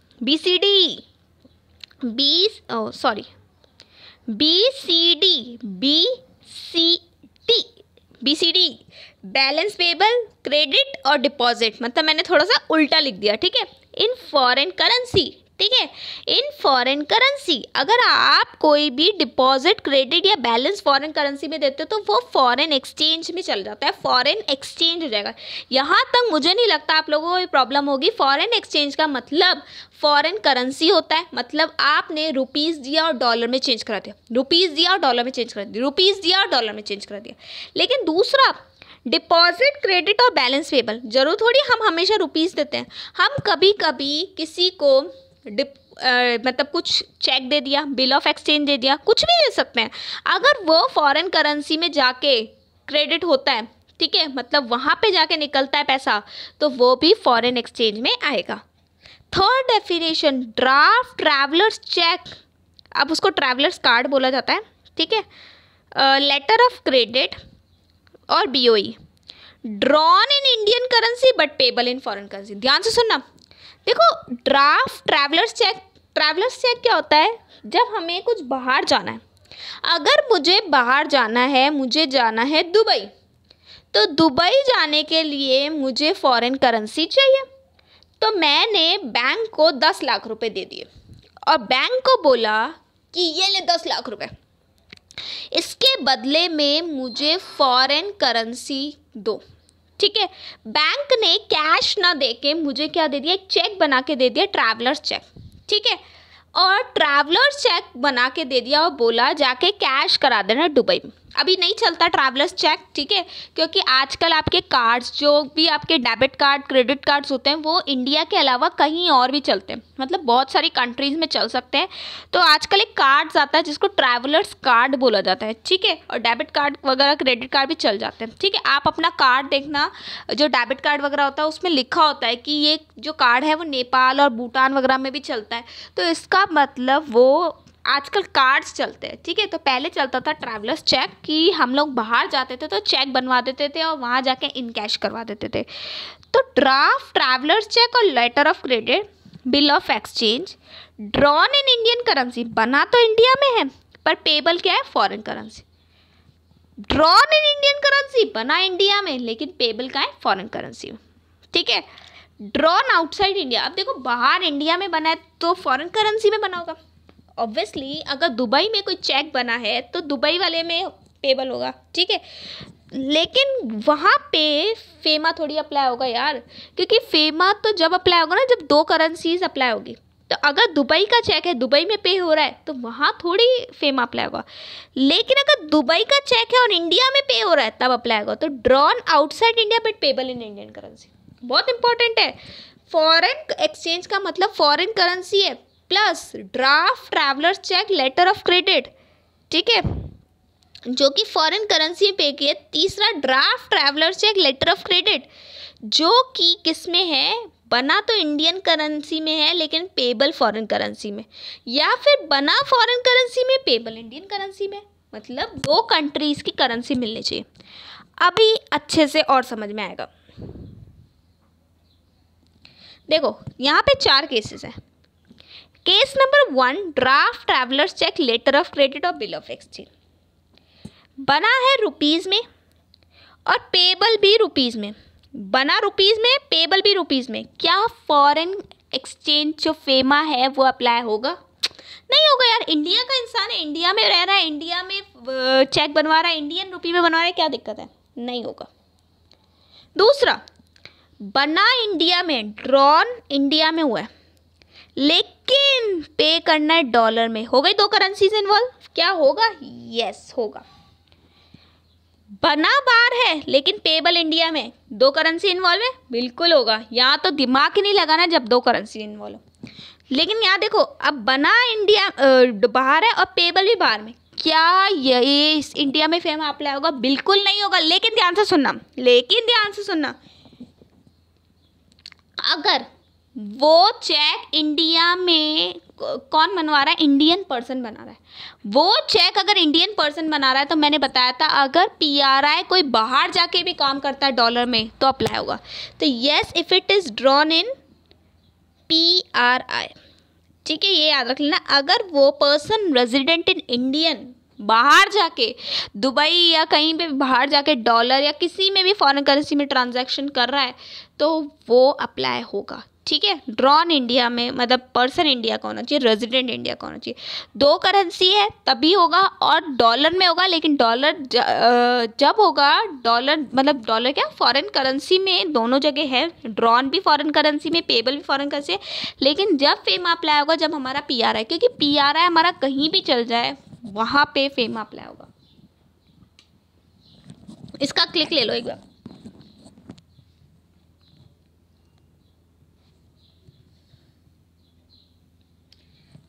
balance payable, credit और डिपॉजिट, मतलब मैंने थोड़ा सा उल्टा लिख दिया। ठीक है, इन फॉरेन करेंसी, ठीक है, इन फॉरेन करेंसी अगर आप कोई भी डिपॉजिट, क्रेडिट या बैलेंस फॉरेन करेंसी में देते हो तो वो फॉरेन एक्सचेंज में चल जाता है, फॉरेन एक्सचेंज हो जाएगा। यहाँ तक मुझे नहीं लगता आप लोगों को ये प्रॉब्लम होगी। फॉरेन एक्सचेंज का मतलब फॉरेन करेंसी होता है, मतलब आपने रुपीज़ दिया और डॉलर में चेंज करा दिया, रुपीज़ दिया और डॉलर में चेंज करा दिया, रुपीज़ दिया और डॉलर में चेंज करा दिया। लेकिन दूसरा डिपॉजिट, क्रेडिट और बैलेंस पेबल, जरूर थोड़ी हम हमेशा रुपीज़ देते हैं, हम कभी कभी किसी को मतलब कुछ चेक दे दिया, बिल ऑफ एक्सचेंज दे दिया, कुछ भी दे सकते हैं। अगर वो फॉरेन करेंसी में जाके क्रेडिट होता है ठीक है, मतलब वहाँ पे जाके निकलता है पैसा, तो वो भी फॉरेन एक्सचेंज में आएगा। Third definition, draft travellers check, अब उसको ट्रैवलर्स कार्ड बोला जाता है, ठीक है। लेटर ऑफ क्रेडिट और BOE, drawn in Indian currency but payable in foreign currency. ध्यान से सुनना, देखो ड्राफ्ट ट्रैवलर्स चेक क्या होता है, जब हमें कुछ बाहर जाना है, अगर मुझे बाहर जाना है, मुझे जाना है दुबई, तो दुबई जाने के लिए मुझे फॉरेन करेंसी चाहिए, तो मैंने बैंक को 10 लाख रुपए दे दिए और बैंक को बोला कि ये ले 10 लाख रुपए, इसके बदले में मुझे फॉरेन करेंसी दो, ठीक है। बैंक ने कैश ना देके मुझे क्या दे दिया, एक चेक बना के दे दिया, ट्रैवलर्स चेक, ठीक है। और ट्रैवलर्स चेक बना के दे दिया और बोला जाके कैश करा देना दुबई में। अभी नहीं चलता ट्रैवलर्स चेक, ठीक है, क्योंकि आजकल आपके कार्ड्स, जो भी आपके डेबिट कार्ड, क्रेडिट कार्ड्स होते हैं, वो इंडिया के अलावा कहीं और भी चलते हैं, मतलब बहुत सारी कंट्रीज़ में चल सकते हैं। तो आजकल एक कार्ड्स आता है जिसको ट्रैवलर्स कार्ड बोला जाता है, ठीक है, और डेबिट कार्ड वगैरह, क्रेडिट कार्ड भी चल जाते हैं, ठीक है। आप अपना कार्ड देखना, जो डेबिट कार्ड वगैरह होता है उसमें लिखा होता है कि ये जो कार्ड है वो नेपाल और भूटान वगैरह में भी चलता है, तो इसका मतलब वो आजकल कार्ड्स चलते हैं, ठीक है। तो पहले चलता था ट्रैवलर्स चेक, कि हम लोग बाहर जाते थे तो चेक बनवा देते थे और वहाँ जाके इन कैश करवा देते थे। तो ड्राफ्ट ट्रैवलर्स चेक और letter of credit, bill of exchange, drawn in Indian currency, बना तो इंडिया में है पर पेबल क्या है, foreign currency. Drawn in Indian currency, बना इंडिया में लेकिन पेबल का है, फॉरेन करेंसी में, ठीक है। ड्रॉन आउटसाइड इंडिया, अब देखो बाहर इंडिया में बना है तो फॉरेन करेंसी में बना होगा ऑब्वियसली। अगर दुबई में कोई चेक बना है तो दुबई वाले में पेबल होगा, ठीक है। लेकिन वहाँ पे फेमा थोड़ी अप्लाई होगा यार, क्योंकि फेमा तो जब अप्लाई होगा ना, जब 2 करेंसीज अप्लाई होगी। तो अगर दुबई का चेक है, दुबई में पे हो रहा है, तो वहाँ थोड़ी फेमा अप्लाई होगा। लेकिन अगर दुबई का चेक है और इंडिया में पे हो रहा है, तब अप्लाई होगा। तो drawn outside India but payable in Indian currency, बहुत इंपॉर्टेंट है। फॉरेन एक्सचेंज का मतलब फॉरेन करेंसी है, plus draft travellers cheque, letter of credit, ठीक है, जो कि फॉरेन करेंसी में पे किए। तीसरा draft travellers cheque, letter of credit, जो कि किस में है, बना तो इंडियन करेंसी में है लेकिन पेबल फॉरेन करेंसी में, या फिर बना फॉरेन करेंसी में, पेबल इंडियन करेंसी में, मतलब 2 कंट्रीज की करेंसी मिलनी चाहिए। अभी अच्छे से और समझ में आएगा। देखो यहाँ पे 4 केसेस हैं। Case number 1, draft travellers cheque, letter of credit और बिल ऑफ एक्सचेंज, बना है रुपीज़ में और पेबल भी रुपीज़ में, बना रुपीज़ में, पेबल भी रुपीज़ में। क्या फॉरेन एक्सचेंज जो फेमा है वो अप्लाई होगा? नहीं होगा यार। इंडिया का इंसान है, इंडिया में रह रहा है, इंडिया में चेक बनवा रहा है, इंडियन रुपी में बनवा रहा है, क्या दिक्कत है? नहीं होगा। दूसरा, बना इंडिया में, ड्रॉन इंडिया में हुआ है, लेकिन पे करना है डॉलर में। हो गई 2 करेंसीज इन्वॉल्व, क्या होगा? यस होगा। बना बाहर है लेकिन पेबल इंडिया में, 2 करेंसी इन्वॉल्व है, बिल्कुल होगा। यहाँ तो दिमाग ही नहीं लगाना जब 2 करेंसी इन्वॉल्व हो। लेकिन यहाँ देखो, अब बना इंडिया बाहर है और पेबल भी बाहर में, क्या ये इस इंडिया में फेम अप्लाई होगा? बिल्कुल नहीं होगा। लेकिन ध्यान से सुनना, अगर वो चेक इंडिया में कौन बनवा रहा है? इंडियन पर्सन बना रहा है। वो चेक अगर इंडियन पर्सन बना रहा है, तो मैंने बताया था अगर पीआरआई कोई बाहर जाके भी काम करता है डॉलर में तो अप्लाई होगा। तो yes, if it is drawn in PRI, ठीक है, ये याद रख लेना। अगर वो पर्सन रेजिडेंट इन इंडियन बाहर जाके दुबई या कहीं पे बाहर जाके डॉलर या किसी में भी फॉरेन करेंसी में ट्रांजैक्शन कर रहा है तो वो अप्लाई होगा, ठीक है। ड्रॉन इंडिया में मतलब पर्सन इंडिया का होना चाहिए, रेजिडेंट इंडिया का होना चाहिए। 2 करेंसी है तभी होगा और डॉलर में होगा। लेकिन डॉलर जब होगा, डॉलर मतलब डॉलर क्या, फॉरेन करेंसी में दोनों जगह है। ड्रॉन भी फॉरेन करेंसी में, पेबल भी फॉरेन करेंसी है। लेकिन जब फेम अप्लाई होगा जब हमारा पीआरआई, क्योंकि पीआरआई हमारा कहीं भी चल जाए वहाँ पे फेम अप्लाई होगा। इसका क्लिक ले लो एक बार।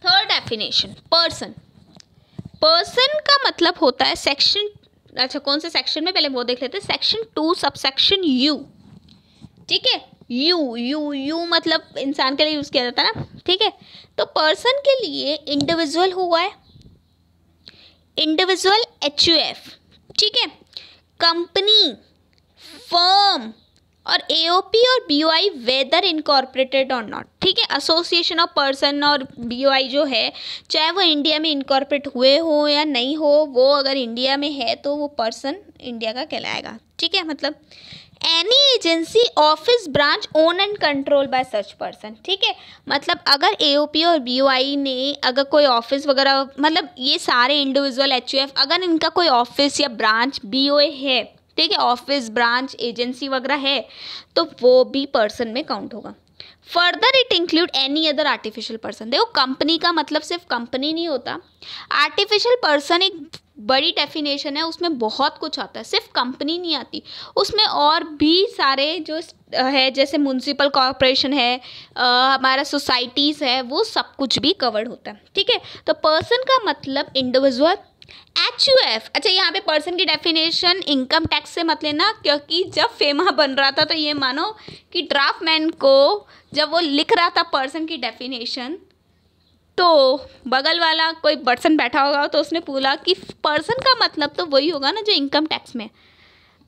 Third definition, person. पर्सन का मतलब होता है सेक्शन अच्छा कौन से सेक्शन में, पहले वो देख लेते हैं। सेक्शन 2 सबसेक्शन यू, ठीक है। यू मतलब इंसान के लिए यूज किया जाता है ना, ठीक है। तो पर्सन के लिए इंडिविजुअल हुआ है, इंडिविजुअल HUF, ठीक है। कंपनी, फर्म और AOP और BOI वेदर इनकॉर्पोरेटेड और नॉट, ठीक है। एसोसिएशन ऑफ पर्सन और BOI जो है, चाहे वो इंडिया में इनकॉर्पोरेट हुए हो या नहीं हो, वो अगर इंडिया में है तो वो पर्सन इंडिया का कहलाएगा, ठीक है। मतलब any agency, office, branch own and control bye such person, ठीक है। मतलब अगर AOP और BOI ने अगर कोई ऑफिस वगैरह, मतलब ये सारे इंडिविजुअल HUF अगर इनका कोई ऑफिस या ब्रांच BOI है, ठीक है, ऑफिस, ब्रांच, एजेंसी वगैरह है, तो वो भी पर्सन में काउंट होगा। Further it include any other artificial person. देखो कंपनी का मतलब सिर्फ कंपनी नहीं होता, आर्टिफिशियल पर्सन एक बड़ी डेफिनेशन है, उसमें बहुत कुछ आता है, सिर्फ कंपनी नहीं आती, उसमें और भी सारे जो है, जैसे म्युनिसिपल कॉर्पोरेशन है, हमारा सोसाइटीज़ है, वो सब कुछ भी कवर्ड होता है, ठीक है। तो पर्सन का मतलब इंडिविजुअल, HUF। अच्छा यहाँ पे पर्सन की डेफिनेशन इनकम टैक्स से मत लेना, क्योंकि जब फेमा बन रहा था तो ये मानो कि ड्राफ्टमैन को जब वो लिख रहा था पर्सन की डेफिनेशन, तो बगल वाला कोई पर्सन बैठा होगा तो उसने बोला कि पर्सन का मतलब तो वही होगा ना जो इनकम टैक्स में।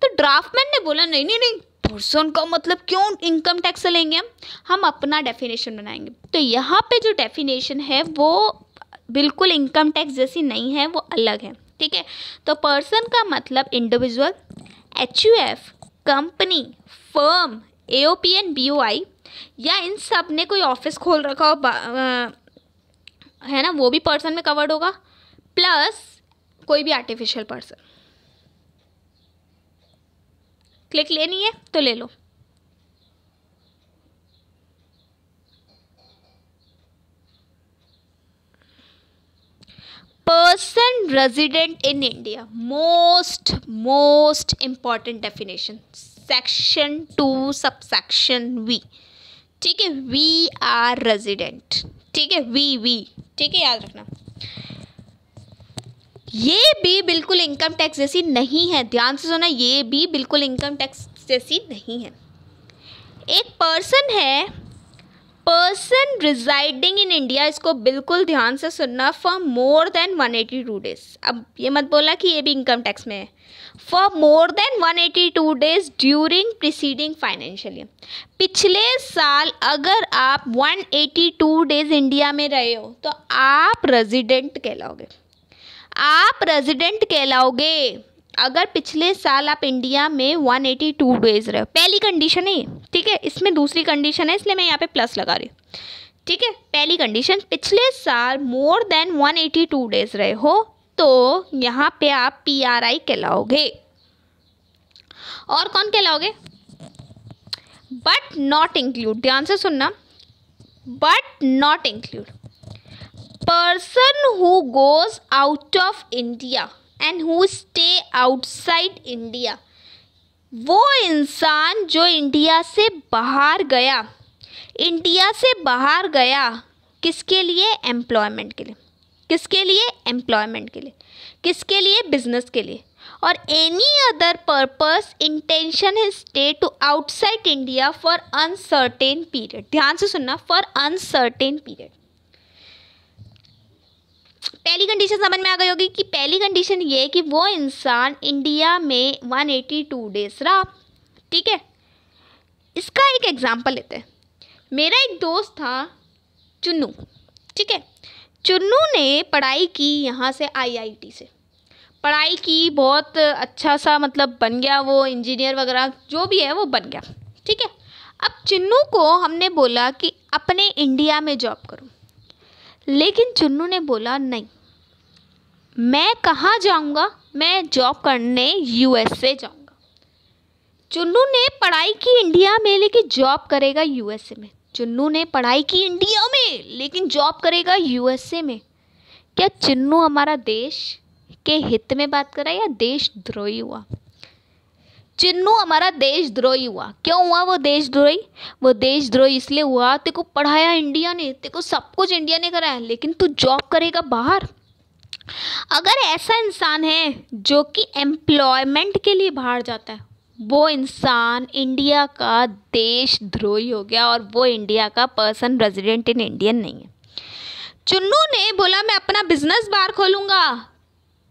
तो ड्राफ्टमैन ने बोला नहीं नहीं नहीं, पर्सन का मतलब क्यों इनकम टैक्स से लेंगे, हम अपना डेफिनेशन बनाएंगे। तो यहाँ पे जो डेफिनेशन है वो बिल्कुल इनकम टैक्स जैसी नहीं है, वो अलग है, ठीक है। तो पर्सन का मतलब individual, HUF, company, firm, AOP and BOI, या इन सब ने कोई ऑफिस खोल रखा हो है ना, वो भी पर्सन में कवर्ड होगा, प्लस कोई भी आर्टिफिशियल पर्सन। क्लिक लेनी है तो ले लो। Person resident in India, most important definition, section 2 subsection V, ठीक है। वी आर रेजिडेंट, ठीक है, वी, ठीक है, याद रखना। ये भी बिल्कुल इनकम टैक्स जैसी नहीं है, ध्यान से सुना, ये भी बिल्कुल इनकम टैक्स जैसी नहीं है। एक पर्सन है, पर्सन रिजाइडिंग इन इंडिया, इसको बिल्कुल ध्यान से सुनना, फॉर मोर देन 182 डेज। अब ये मत बोला कि ये भी इनकम टैक्स में है। For more than 182 days during preceding financial year, पिछले साल अगर आप 182 डेज इंडिया में रहे हो तो आप रेजिडेंट कहलाओगे, आप रेजिडेंट कहलाओगे अगर पिछले साल आप इंडिया में 182 डेज रहे हो। पहली कंडीशन है, ठीक है, इसमें दूसरी कंडीशन है इसलिए मैं यहाँ पे प्लस लगा रही हूँ, ठीक है। पहली कंडीशन, पिछले साल मोर देन 182 डेज रहे हो तो यहाँ पे आप PRI कहलाओगे। और कौन कहलाओगे, बट नॉट इंक्लूड, ध्यान से सुनना, but not include person who goes out of India and who stay outside India. वो इंसान जो इंडिया से बाहर गया, इंडिया से बाहर गया किसके लिए, एम्प्लॉयमेंट के लिए, किसके लिए, एम्प्लॉयमेंट के लिए, किसके लिए, बिजनेस के लिए, और एनी अदर पर्पस इंटेंशन है stay to outside India for uncertain period. ध्यान से सुनना, फॉर अनसर्टेन पीरियड। पहली कंडीशन समझ में आ गई होगी कि पहली कंडीशन ये है कि वो इंसान इंडिया में 182 डेज रहा, ठीक है। इसका एक एग्जांपल लेते हैं। मेरा एक दोस्त था चुन्नू, ठीक है। चुन्नू ने पढ़ाई की यहाँ से IIT से, पढ़ाई की, बहुत अच्छा सा मतलब बन गया, वो इंजीनियर वगैरह जो भी है वो बन गया, ठीक है। अब चुन्नू को हमने बोला कि अपने इंडिया में जॉब करो, लेकिन चुन्नू ने बोला नहीं, मैं कहाँ जाऊँगा, मैं जॉब करने USA जाऊँगा। चुन्नू ने पढ़ाई की इंडिया में लेकिन जॉब करेगा USA में। चुन्नू ने पढ़ाई की इंडिया में लेकिन जॉब करेगा USA में। क्या चुन्नू हमारा देश के हित में बात कर रहा है या देशद्रोही हुआ? चिन्नू हमारा देशद्रोही हुआ। क्यों हुआ वो देशद्रोही? वो देशद्रोही इसलिए हुआ, तेको पढ़ाया इंडिया ने, तेको सब कुछ इंडिया ने कराया, लेकिन तू जॉब करेगा बाहर, अगर ऐसा इंसान है जो कि एम्प्लॉयमेंट के लिए बाहर जाता है, वो इंसान इंडिया का देशद्रोही हो गया और वो इंडिया का पर्सन रेजिडेंट इन इंडियन नहीं है। चुन्नू ने बोला मैं अपना बिजनेस बाहर खोलूँगा,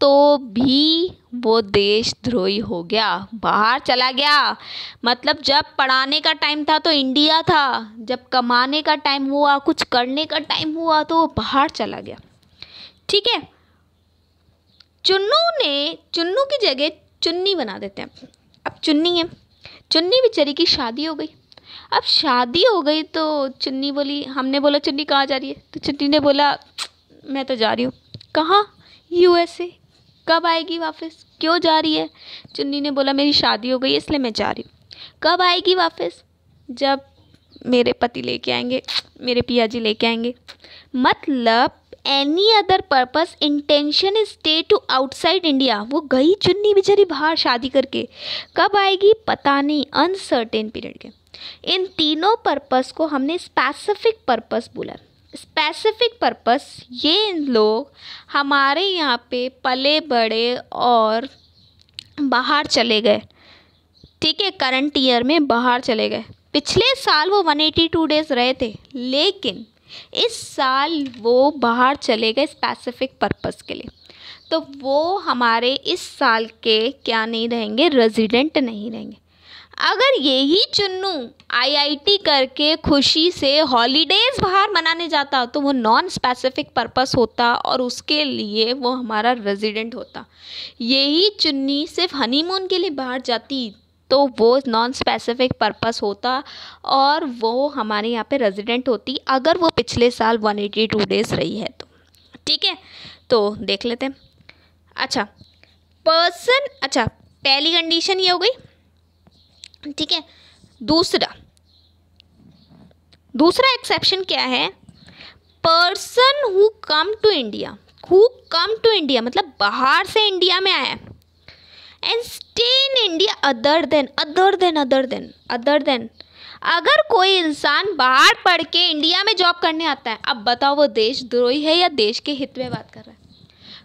तो भी वो देशद्रोही हो गया, बाहर चला गया। मतलब जब पढ़ाने का टाइम था तो इंडिया था, जब कमाने का टाइम हुआ, कुछ करने का टाइम हुआ, तो वो बाहर चला गया। ठीक है, चुन्नू की जगह चुन्नी बना देते हैं। अब चुन्नी है, चुन्नी बेचारी की शादी हो गई। अब शादी हो गई तो चुन्नी बोली, हमने बोला चुन्नी कहाँ जा रही है, तो चुन्नी ने बोला मैं तो जा रही हूँ। कहाँ? USA। कब आएगी वापस? क्यों जा रही है? चुन्नी ने बोला मेरी शादी हो गई इसलिए मैं जा रही हूँ। कब आएगी वापस? जब मेरे पति लेके आएंगे, मेरे पिया जी लेके आएंगे। मतलब any other purpose intention is stay to outside India. वो गई चुन्नी बेचारी बाहर शादी करके, कब आएगी पता नहीं, अनसर्टेन पीरियड के। इन तीनों पर्पस को हमने स्पेसिफिक पर्पस बोला। स्पेसिफिक पर्पस, ये लोग हमारे यहाँ पे पले बड़े और बाहर चले गए। ठीक है, करंट ईयर में बाहर चले गए। पिछले साल वो 182 डेज रहे थे, लेकिन इस साल वो बाहर चले गए स्पेसिफिक पर्पस के लिए, तो वो हमारे इस साल के क्या नहीं रहेंगे, रेजिडेंट नहीं रहेंगे। अगर यही चुन्नू IIT करके खुशी से हॉलीडेज बाहर मनाने जाता तो वो नॉन स्पेसिफिक पर्पस होता और उसके लिए वो हमारा रेजिडेंट होता। यही चुन्नी सिर्फ हनीमून के लिए बाहर जाती तो वो नॉन स्पेसिफिक पर्पस होता और वो हमारे यहाँ पे रेजिडेंट होती, अगर वो पिछले साल 182 डेज रही है तो। ठीक है, तो देख लेते हैं। अच्छा पर्सन, अच्छा पहली कंडीशन ये हो गई। ठीक है, दूसरा एक्सेप्शन क्या है? Person who come to India, मतलब बाहर से इंडिया में आया and stay in India other than. अगर कोई इंसान बाहर पढ़ के इंडिया में जॉब करने आता है, अब बताओ वो देशद्रोही है या देश के हित में बात कर रहा है?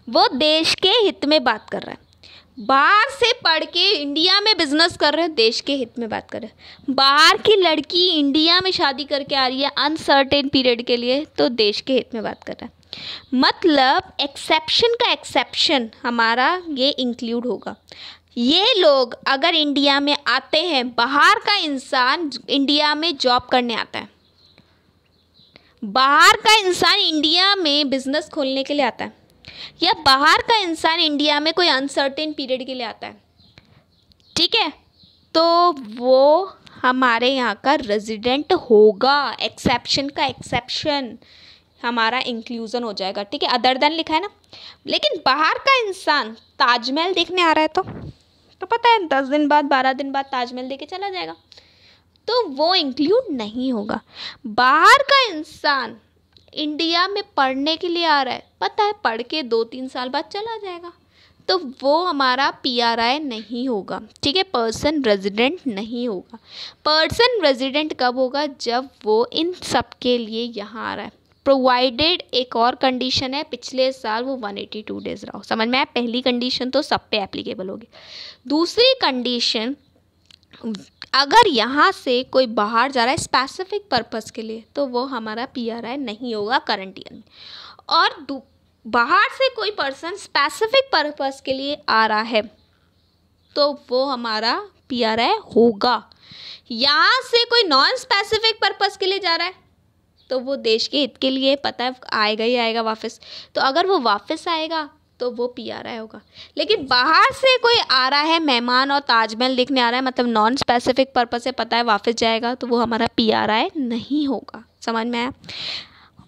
वो देश के हित में बात कर रहा है। बाहर से पढ़ के इंडिया में बिजनेस कर रहे हैं, देश के हित में बात कर रहे हैं। बाहर की लड़की इंडिया में शादी करके आ रही है अनसर्टेन पीरियड के लिए, तो देश के हित में बात कर रहा है। मतलब एक्सेप्शन का एक्सेप्शन हमारा ये इंक्लूड होगा। ये लोग अगर इंडिया में आते हैं, बाहर का इंसान इंडिया में जॉब करने आता है, बाहर का इंसान इंडिया में बिजनेस खोलने के लिए आता है, या बाहर का इंसान इंडिया में कोई अनसर्टेन पीरियड के लिए आता है, ठीक है, तो वो हमारे यहाँ का रेजिडेंट होगा। एक्सेप्शन का एक्सेप्शन हमारा इंक्लूजन हो जाएगा। ठीक है, अदर देन लिखा है ना। लेकिन बाहर का इंसान ताजमहल देखने आ रहा है तो पता है 10 दिन बाद 12 दिन बाद ताजमहल देके चला जाएगा, तो वो इंक्लूड नहीं होगा। बाहर का इंसान इंडिया में पढ़ने के लिए आ रहा है, पता है पढ़ के 2-3 साल बाद चला जाएगा, तो वो हमारा PRI नहीं होगा। ठीक है, पर्सन रेजिडेंट नहीं होगा। पर्सन रेजिडेंट कब होगा? जब वो इन सब के लिए यहाँ आ रहा है, प्रोवाइडेड एक और कंडीशन है, पिछले साल वो 182 डेज रहा हो। समझ में आया? पहली कंडीशन तो सब पे एप्लीकेबल होगी। दूसरी कंडीशन, अगर यहाँ से कोई बाहर जा रहा है स्पेसिफिक पर्पस के लिए, तो वो हमारा PRI नहीं होगा करंट ईयर में। और बाहर से कोई पर्सन स्पेसिफिक पर्पस के लिए आ रहा है तो वो हमारा PRI होगा। यहाँ से कोई नॉन स्पेसिफिक पर्पस के लिए जा रहा है तो वो देश के हित के लिए, पता है आएगा ही आएगा वापस, तो अगर वो वापस आएगा तो वो PRI होगा। लेकिन बाहर से कोई आ रहा है मेहमान और ताजमहल देखने आ रहा है, मतलब नॉन स्पेसिफिक पर्पस से, पता है वापस जाएगा, तो वो हमारा PRI नहीं होगा। समझ में आया?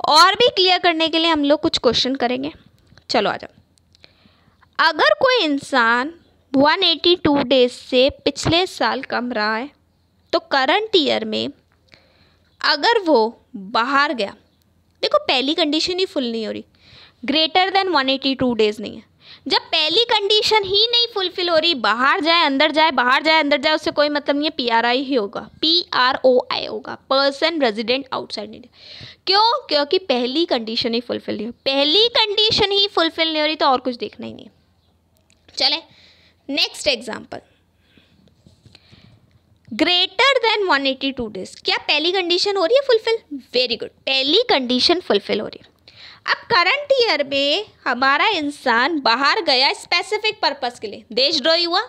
और भी क्लियर करने के लिए हम लोग कुछ क्वेश्चन करेंगे। चलो आ जाओ। अगर कोई इंसान 182 डेज से पिछले साल कम रहा है तो करंट ईयर में अगर वो बाहर गया, देखो पहली कंडीशन ही फुल नहीं हो रही, ग्रेटर देन 182 डेज नहीं है, जब पहली कंडीशन ही नहीं फुलफिल हो रही, बाहर जाए अंदर जाए, बाहर जाए अंदर जाए, उससे कोई मतलब नहीं है, PRI ही होगा, PROI होगा, पर्सन रेजिडेंट आउटसाइड इंडिया। क्यों? क्योंकि पहली कंडीशन ही फुलफिल नहीं हो, पहली कंडीशन ही फुलफिल नहीं हो रही तो और कुछ देखना ही नहीं है। चले next example, greater than 182 days, क्या पहली कंडीशन हो रही है फुलफिल? वेरी गुड, पहली कंडीशन फुलफिल हो रही है। अब करंट ईयर में हमारा इंसान बाहर गया स्पेसिफिक पर्पस के लिए, देशद्रोही हुआ,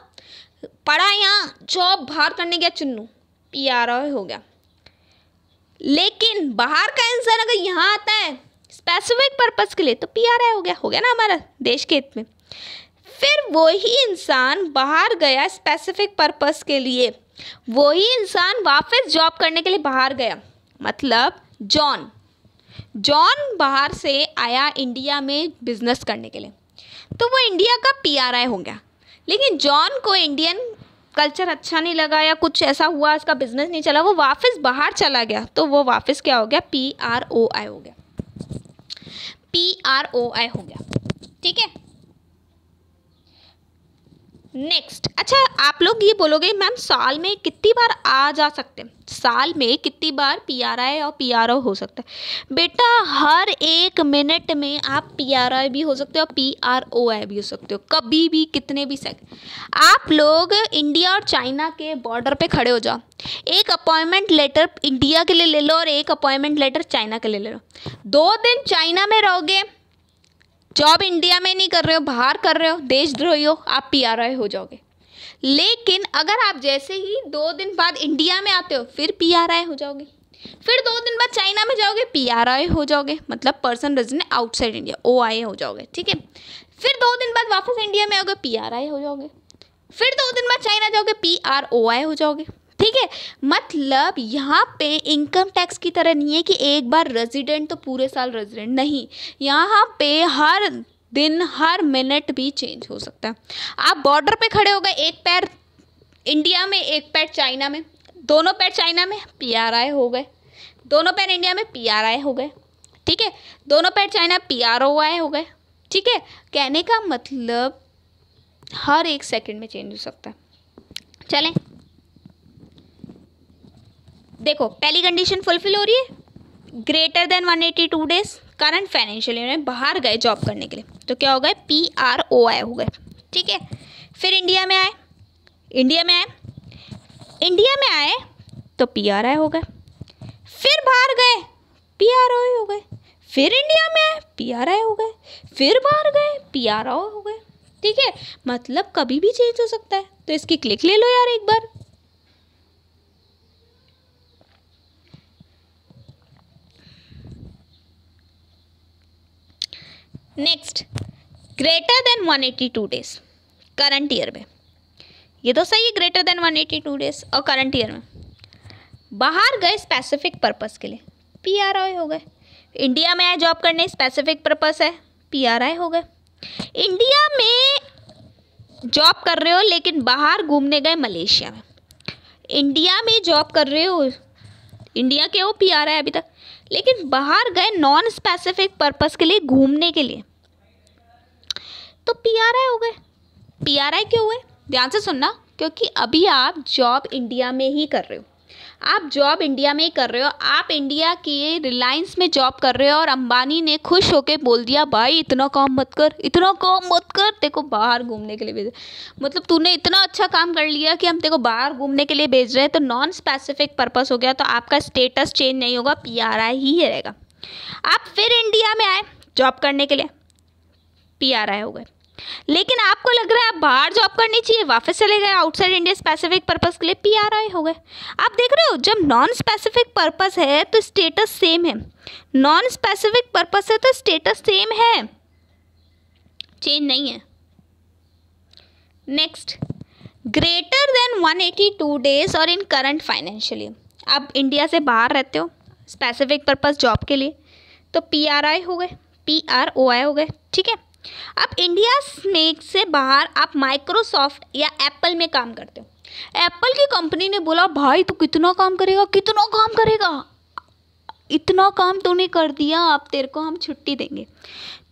पढ़ा यहाँ, जॉब बाहर करने गया, चुन्नू, PRI हो गया। लेकिन बाहर का इंसान अगर यहाँ आता है स्पेसिफिक पर्पस के लिए तो PRI हो गया ना हमारा देश के हित में। फिर वही इंसान बाहर गया स्पेसिफिक पर्पस के लिए, वही इंसान वापस जॉब करने के लिए बाहर गया, मतलब जॉन बाहर से आया इंडिया में बिजनेस करने के लिए, तो वो इंडिया का PRI हो गया। लेकिन जॉन को इंडियन कल्चर अच्छा नहीं लगा या कुछ ऐसा हुआ, उसका बिजनेस नहीं चला, वो वापस बाहर चला गया, तो वो वापस क्या हो गया? PROI हो गया, PROI हो गया। ठीक है, नेक्स्ट। अच्छा, आप लोग ये बोलोगे मैम साल में कितनी बार आ जा सकते हैं, साल में कितनी बार PRI और PRO हो सकता है? बेटा हर 1 मिनट में आप PRI भी हो सकते हो और PROI भी हो सकते हो, कभी भी, कितने भी सेकंड। आप लोग इंडिया और चाइना के बॉर्डर पे खड़े हो जाओ, एक अपॉइंटमेंट लेटर इंडिया के लिए ले लो और एक अपॉइंटमेंट लेटर चाइना के लिए ले लो। 2 दिन चाइना में रहोगे, जॉब इंडिया में नहीं कर रहे हो, बाहर कर रहे हो, देशद्रोही हो, आप PRI हो जाओगे। लेकिन अगर आप जैसे ही 2 दिन बाद इंडिया में आते हो फिर PRI हो जाओगे, फिर 2 दिन बाद चाइना में जाओगे PRI हो जाओगे, मतलब person resident outside India, OI हो जाओगे। ठीक है, फिर 2 दिन बाद वापस इंडिया में आओगे PRI हो जाओगे, फिर 2 दिन बाद चाइना जाओगे PROI हो जाओगे। ठीक है, मतलब यहाँ पे इनकम टैक्स की तरह नहीं है कि एक बार रेजिडेंट तो पूरे साल रेजिडेंट, नहीं, यहाँ पे हर दिन हर मिनट भी चेंज हो सकता है। आप बॉर्डर पे खड़े हो गए, एक पैर इंडिया में एक पैर चाइना में, दोनों पैर चाइना में PRI हो गए, दोनों पैर इंडिया में PRI हो गए। ठीक है, दोनों पैर चाइना PROI हो गए। ठीक है, कहने का मतलब हर 1 सेकंड में चेंज हो सकता है। चलें, देखो पहली कंडीशन फुलफिल हो रही है, greater than 182 days, current financial year में बाहर गए जॉब करने के लिए, तो क्या हो गए? PROI हो गए। ठीक है, फिर इंडिया में आए तो PRI हो गए, फिर बाहर गए PROI हो गए, फिर इंडिया में आए PRI हो गए, फिर बाहर गए PROI हो गए। ठीक है, मतलब कभी भी चेंज हो सकता है, तो इसकी क्लिक ले लो यार एक बार। Next, greater than 182 days, current year में, ये तो सही है, ग्रेटर देन 182 डेज और करंट ईयर में बाहर गए स्पेसिफिक पर्पस के लिए PRI हो गए, इंडिया में आए जॉब करने स्पेसिफिक पर्पस है PRI हो गए। इंडिया में जॉब कर रहे हो लेकिन बाहर घूमने गए मलेशिया में, इंडिया में जॉब कर रहे हो, इंडिया के हो PRI अभी तक, लेकिन बाहर गए नॉन स्पेसिफिक पर्पस के लिए घूमने के लिए, तो PRI हो गए। PRI क्यों हुए? ध्यान से सुनना, क्योंकि अभी आप जॉब इंडिया में ही कर रहे हो, आप जॉब इंडिया में ही कर रहे हो, आप इंडिया की रिलायंस में जॉब कर रहे हो और अंबानी ने खुश होकर बोल दिया भाई इतना काम मत कर, इतना काम मत कर, तेरे को बाहर घूमने के लिए भेज, मतलब तूने इतना अच्छा काम कर लिया कि हम तेरे को बाहर घूमने के लिए भेज रहे हैं, तो नॉन स्पेसिफिक पर्पस हो गया, तो आपका स्टेटस चेंज नहीं होगा, PRI ही रहेगा। आप फिर इंडिया में आए जॉब करने के लिए PRI हो गए, लेकिन आपको लग रहा है आप बाहर जॉब करनी चाहिए, वापस चले गए आउटसाइड इंडिया स्पेसिफिक पर्पस के लिए PRI हो गए। आप देख रहे हो, जब नॉन स्पेसिफिक पर्पस है तो स्टेटस सेम है, नॉन स्पेसिफिक पर्पस है तो स्टेटस सेम है, चेंज नहीं है। नेक्स्ट, ग्रेटर देन 182 डेज और इन करंट फाइनेंशियल ईयर, आप इंडिया से बाहर रहते हो स्पेसिफिक पर्पस जॉब के लिए, तो PRI हो गए, PROI हो गए। ठीक है, अब इंडिया में से बाहर आप माइक्रोसॉफ्ट या एप्पल में काम करते हो, एप्पल की कंपनी ने बोला भाई तू कितना काम करेगा, कितना काम करेगा, इतना काम तूने कर दिया, अब तेरे को हम छुट्टी देंगे।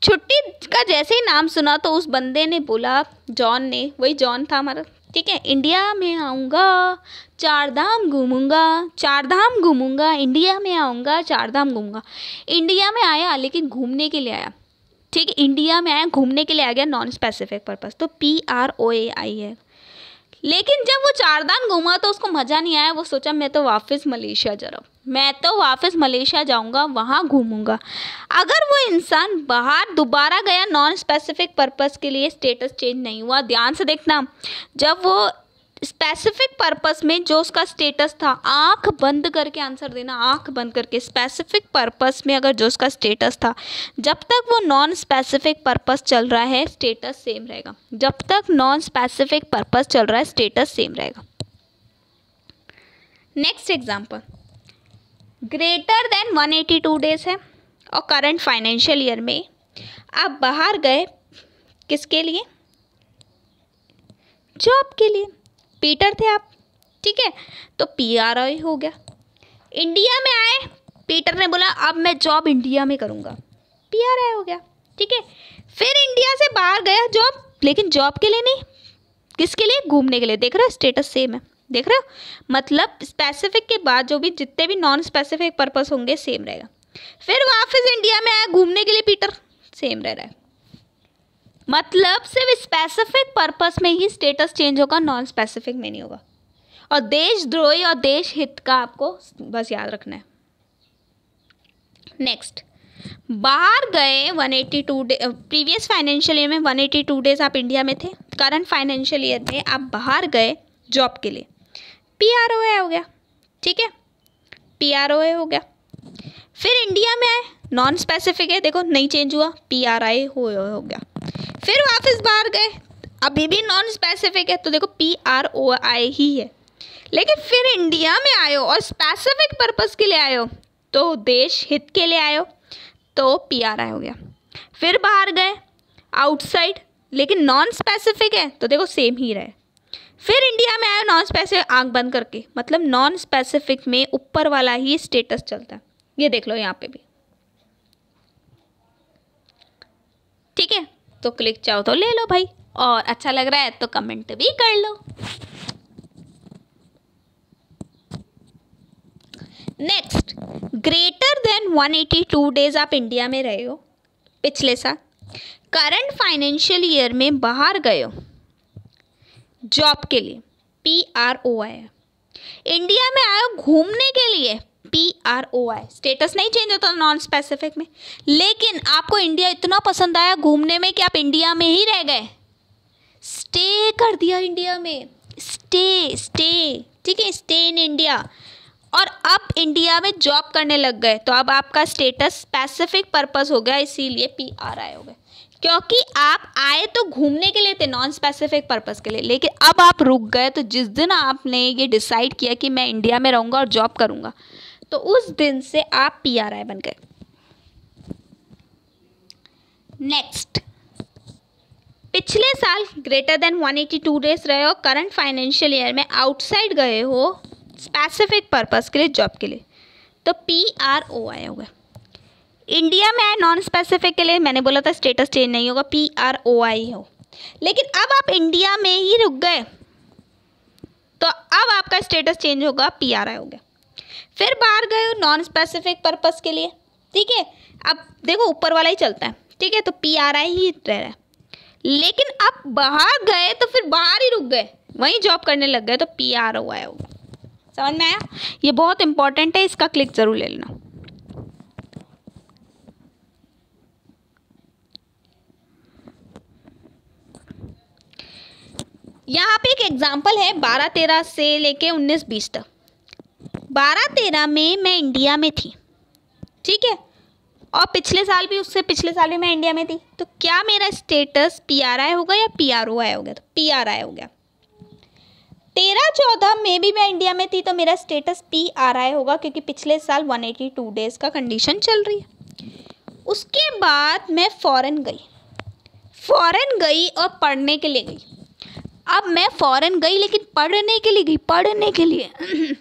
छुट्टी का जैसे ही नाम सुना तो उस बंदे ने बोला, जॉन ने, वही जॉन था हमारा, ठीक है, इंडिया में आऊँगा, 4 धाम घूमूंगा, 4 धाम घूमूंगा, इंडिया में आऊँगा, 4 धाम घूमूंगा। इंडिया में आया लेकिन घूमने के लिए आया, ठीक है, इंडिया में आया घूमने के लिए आ गया, नॉन स्पेसिफिक पर्पस, तो PROAI है। लेकिन जब वो 4 धाम घूमा तो उसको मज़ा नहीं आया, वो सोचा मैं तो वापस मलेशिया जा रहा हूँ, मैं तो वापस मलेशिया जाऊँगा, वहाँ घूमूंगा। अगर वो इंसान बाहर दोबारा गया नॉन स्पेसिफिक पर्पस के लिए, स्टेटस चेंज नहीं हुआ। ध्यान से देखना, जब वो स्पेसिफिक पर्पस में जो उसका स्टेटस था, आंख बंद करके आंसर देना, आंख बंद करके, स्पेसिफिक पर्पस में अगर जो उसका स्टेटस था, जब तक वो नॉन स्पेसिफिक पर्पस चल रहा है स्टेटस सेम रहेगा। जब तक नॉन स्पेसिफिक पर्पस चल रहा है स्टेटस सेम रहेगा। Next example, greater than 182 days है और करंट फाइनेंशियल ईयर में आप बाहर गए, किसके लिए? जॉब के लिए। पीटर थे आप, ठीक है, तो PROI हो गया। इंडिया में आए, पीटर ने बोला अब मैं जॉब इंडिया में करूँगा, PROI हो गया, ठीक है। फिर इंडिया से बाहर गया जॉब, लेकिन जॉब के लिए नहीं, किसके लिए? घूमने के लिए। देख रहे हो स्टेटस सेम है, देख रहे हो, मतलब स्पेसिफिक के बाद जो भी जितने भी नॉन स्पेसिफिक पर्पस होंगे सेम रहेगा। फिर वापस इंडिया में आया घूमने के लिए, पीटर, सेम रह रहा है। मतलब सिर्फ स्पेसिफिक पर्पस में ही स्टेटस चेंज होगा, नॉन स्पेसिफिक में नहीं होगा। और देशद्रोही और देश हित का आपको बस याद रखना है। नेक्स्ट, बाहर गए 182 डे, प्रीवियस फाइनेंशियल ईयर में 182 डेज आप इंडिया में थे, करंट फाइनेंशियल ईयर में आप बाहर गए जॉब के लिए, PROI हो गया, ठीक है, PROI हो गया। फिर इंडिया में आए, नॉन स्पेसिफिक है, देखो नहीं चेंज हुआ, PRI हो गया। फिर वापस बाहर गए, अभी भी नॉन स्पेसिफिक है, तो देखो PROI ही है। लेकिन फिर इंडिया में आए हो और स्पेसिफिक पर्पस के लिए आए हो, तो देश हित के लिए आए हो, तो PRI हो गया। फिर बाहर गए आउटसाइड, लेकिन नॉन स्पेसिफिक है, तो देखो सेम ही रहे। फिर इंडिया में आए नॉन स्पेसिफिक, आंख बंद करके, मतलब नॉन स्पेसिफिक में ऊपर वाला ही स्टेटस चलता है। ये देख लो यहाँ पे भी, ठीक है। तो क्लिक चाहो तो ले लो भाई, और अच्छा लग रहा है तो कमेंट भी कर लो। नेक्स्ट, ग्रेटर देन 182 डेज आप इंडिया में रहे हो पिछले साल, करंट फाइनेंशियल ईयर में बाहर गए हो जॉब के लिए, PROI है। इंडिया में आए हो घूमने के लिए, PROI। स्टेटस नहीं चेंज होता नॉन स्पेसिफिक में, लेकिन आपको इंडिया इतना पसंद आया घूमने में कि आप इंडिया में ही रह गए, स्टे कर दिया इंडिया में, स्टे, ठीक है, स्टे इन इंडिया, और अब इंडिया में जॉब करने लग गए, तो अब आपका स्टेटस स्पेसिफिक पर्पस हो गया, इसीलिए PRI हो गया। क्योंकि आप आए तो घूमने के लिए थे, नॉन स्पेसिफिक पर्पस के लिए, लेकिन अब आप रुक गए, तो जिस दिन आपने ये डिसाइड किया कि मैं इंडिया में रहूँगा और जॉब करूँगा, तो उस दिन से आप PRI बन गए। नेक्स्ट, पिछले साल ग्रेटर देन 182 डेज रहे हो, करंट फाइनेंशियल ईयर में आउटसाइड गए हो स्पेसिफिक पर्पस के लिए, जॉब के लिए, तो PROI हो गया। इंडिया में आए नॉन स्पेसिफिक के लिए, मैंने बोला था स्टेटस चेंज नहीं होगा, PROI हो। लेकिन अब आप इंडिया में ही रुक गए, तो अब आपका स्टेटस चेंज होगा, PRI हो गया। फिर बाहर गए नॉन स्पेसिफिक पर्पस के लिए, ठीक है, अब देखो ऊपर वाला ही चलता है, ठीक है, तो PRI ही रह रहा है। लेकिन अब बाहर गए तो फिर बाहर ही रुक गए, वहीं जॉब करने लग गए, तो PROI हो गया। समझ में आया? ये बहुत इंपॉर्टेंट है, इसका क्लिक जरूर ले लेना। यहाँ पे एक एग्जाम्पल है 12-13 से लेके 19-20 तक। 12-13 में मैं इंडिया में थी, ठीक है, और पिछले साल भी, उससे पिछले साल भी मैं इंडिया में थी, तो क्या मेरा स्टेटस PRI होगा या PROI हो गया? तो PRI हो गया। 13-14 में भी मैं इंडिया में थी, तो मेरा स्टेटस PRI होगा, क्योंकि पिछले साल 182 डेज का कंडीशन चल रही है। उसके बाद मैं फॉरेन गई और पढ़ने के लिए गई। अब मैं फॉरेन गई, लेकिन पढ़ने के लिए गई,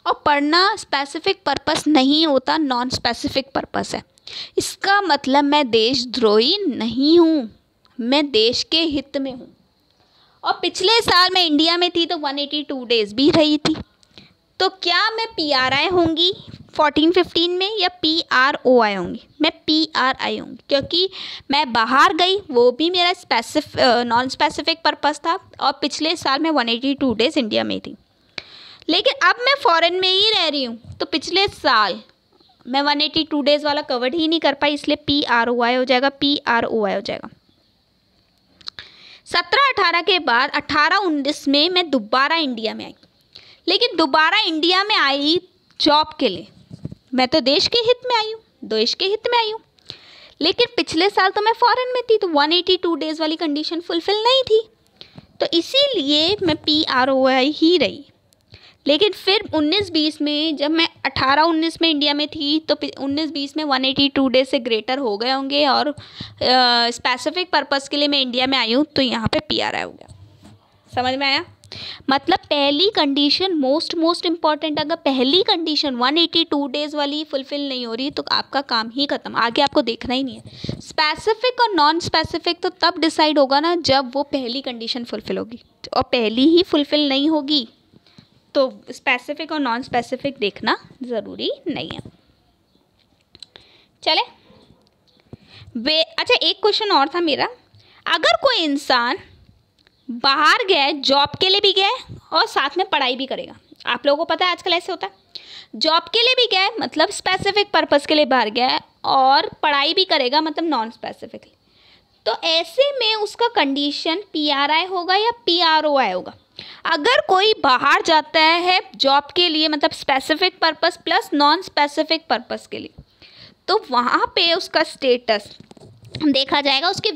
और पढ़ना स्पेसिफिक पर्पस नहीं होता, नॉन स्पेसिफिक पर्पस है। इसका मतलब मैं देशद्रोही नहीं हूँ, मैं देश के हित में हूँ। और पिछले साल मैं इंडिया में थी तो 182 डेज भी रही थी, तो क्या मैं PRI होंगी 14-15 में या PROI होंगी? मैं PRI होंगी, क्योंकि मैं बाहर गई, वो भी मेरा नॉन स्पेसिफिक पर्पस था, और पिछले साल मैं 182 डेज इंडिया में थी। लेकिन अब मैं फॉरेन में ही रह रही हूँ, तो पिछले साल मैं 182 डेज वाला कवर्ड ही नहीं कर पाई, इसलिए PROI हो जाएगा, PROI हो जाएगा। 17-18 के बाद 18-19 में मैं दोबारा इंडिया में आई, लेकिन दोबारा इंडिया में आई जॉब के लिए। मैं तो देश के हित में आई हूँ, देश के हित में आई हूँ, लेकिन पिछले साल तो मैं फॉरेन में थी, तो 182 डेज वाली कंडीशन फुलफिल नहीं थी, तो इसीलिए मैं PROI ही रही। लेकिन फिर 19-20 में, जब मैं 18-19 में इंडिया में थी, तो 19-20 में 182 डेज से ग्रेटर हो गए होंगे, और स्पेसिफिक पर्पस के लिए मैं इंडिया में आई हूँ, तो यहाँ पे PRI हो गया। समझ में आया? मतलब पहली कंडीशन मोस्ट इम्पॉर्टेंट, अगर पहली कंडीशन 182 डेज वाली फुलफिल नहीं हो रही तो आपका काम ही खत्म, आगे आपको देखना ही नहीं है। स्पेसिफिक और नॉन स्पेसिफिक तो तब डिसाइड होगा ना जब वो पहली कंडीशन फुलफिल होगी, और पहली ही फुलफिल नहीं होगी तो स्पेसिफिक और नॉन स्पेसिफिक देखना ज़रूरी नहीं है। चले अच्छा, एक क्वेश्चन और था मेरा, अगर कोई इंसान बाहर गया है, जॉब के लिए भी गया है और साथ में पढ़ाई भी करेगा, आप लोगों को पता है आजकल ऐसे होता है, जॉब के लिए भी गया है मतलब स्पेसिफिक पर्पस के लिए बाहर गया है, और पढ़ाई भी करेगा मतलब नॉन स्पेसिफिकली, तो ऐसे में उसका कंडीशन PRI होगा या PROI होगा? अगर कोई बाहर जाता है जॉब के लिए, मतलब specific purpose plus non specific purpose के लिए, तो वहाँ पे उसका स्टेटस देखा जाएगा उसके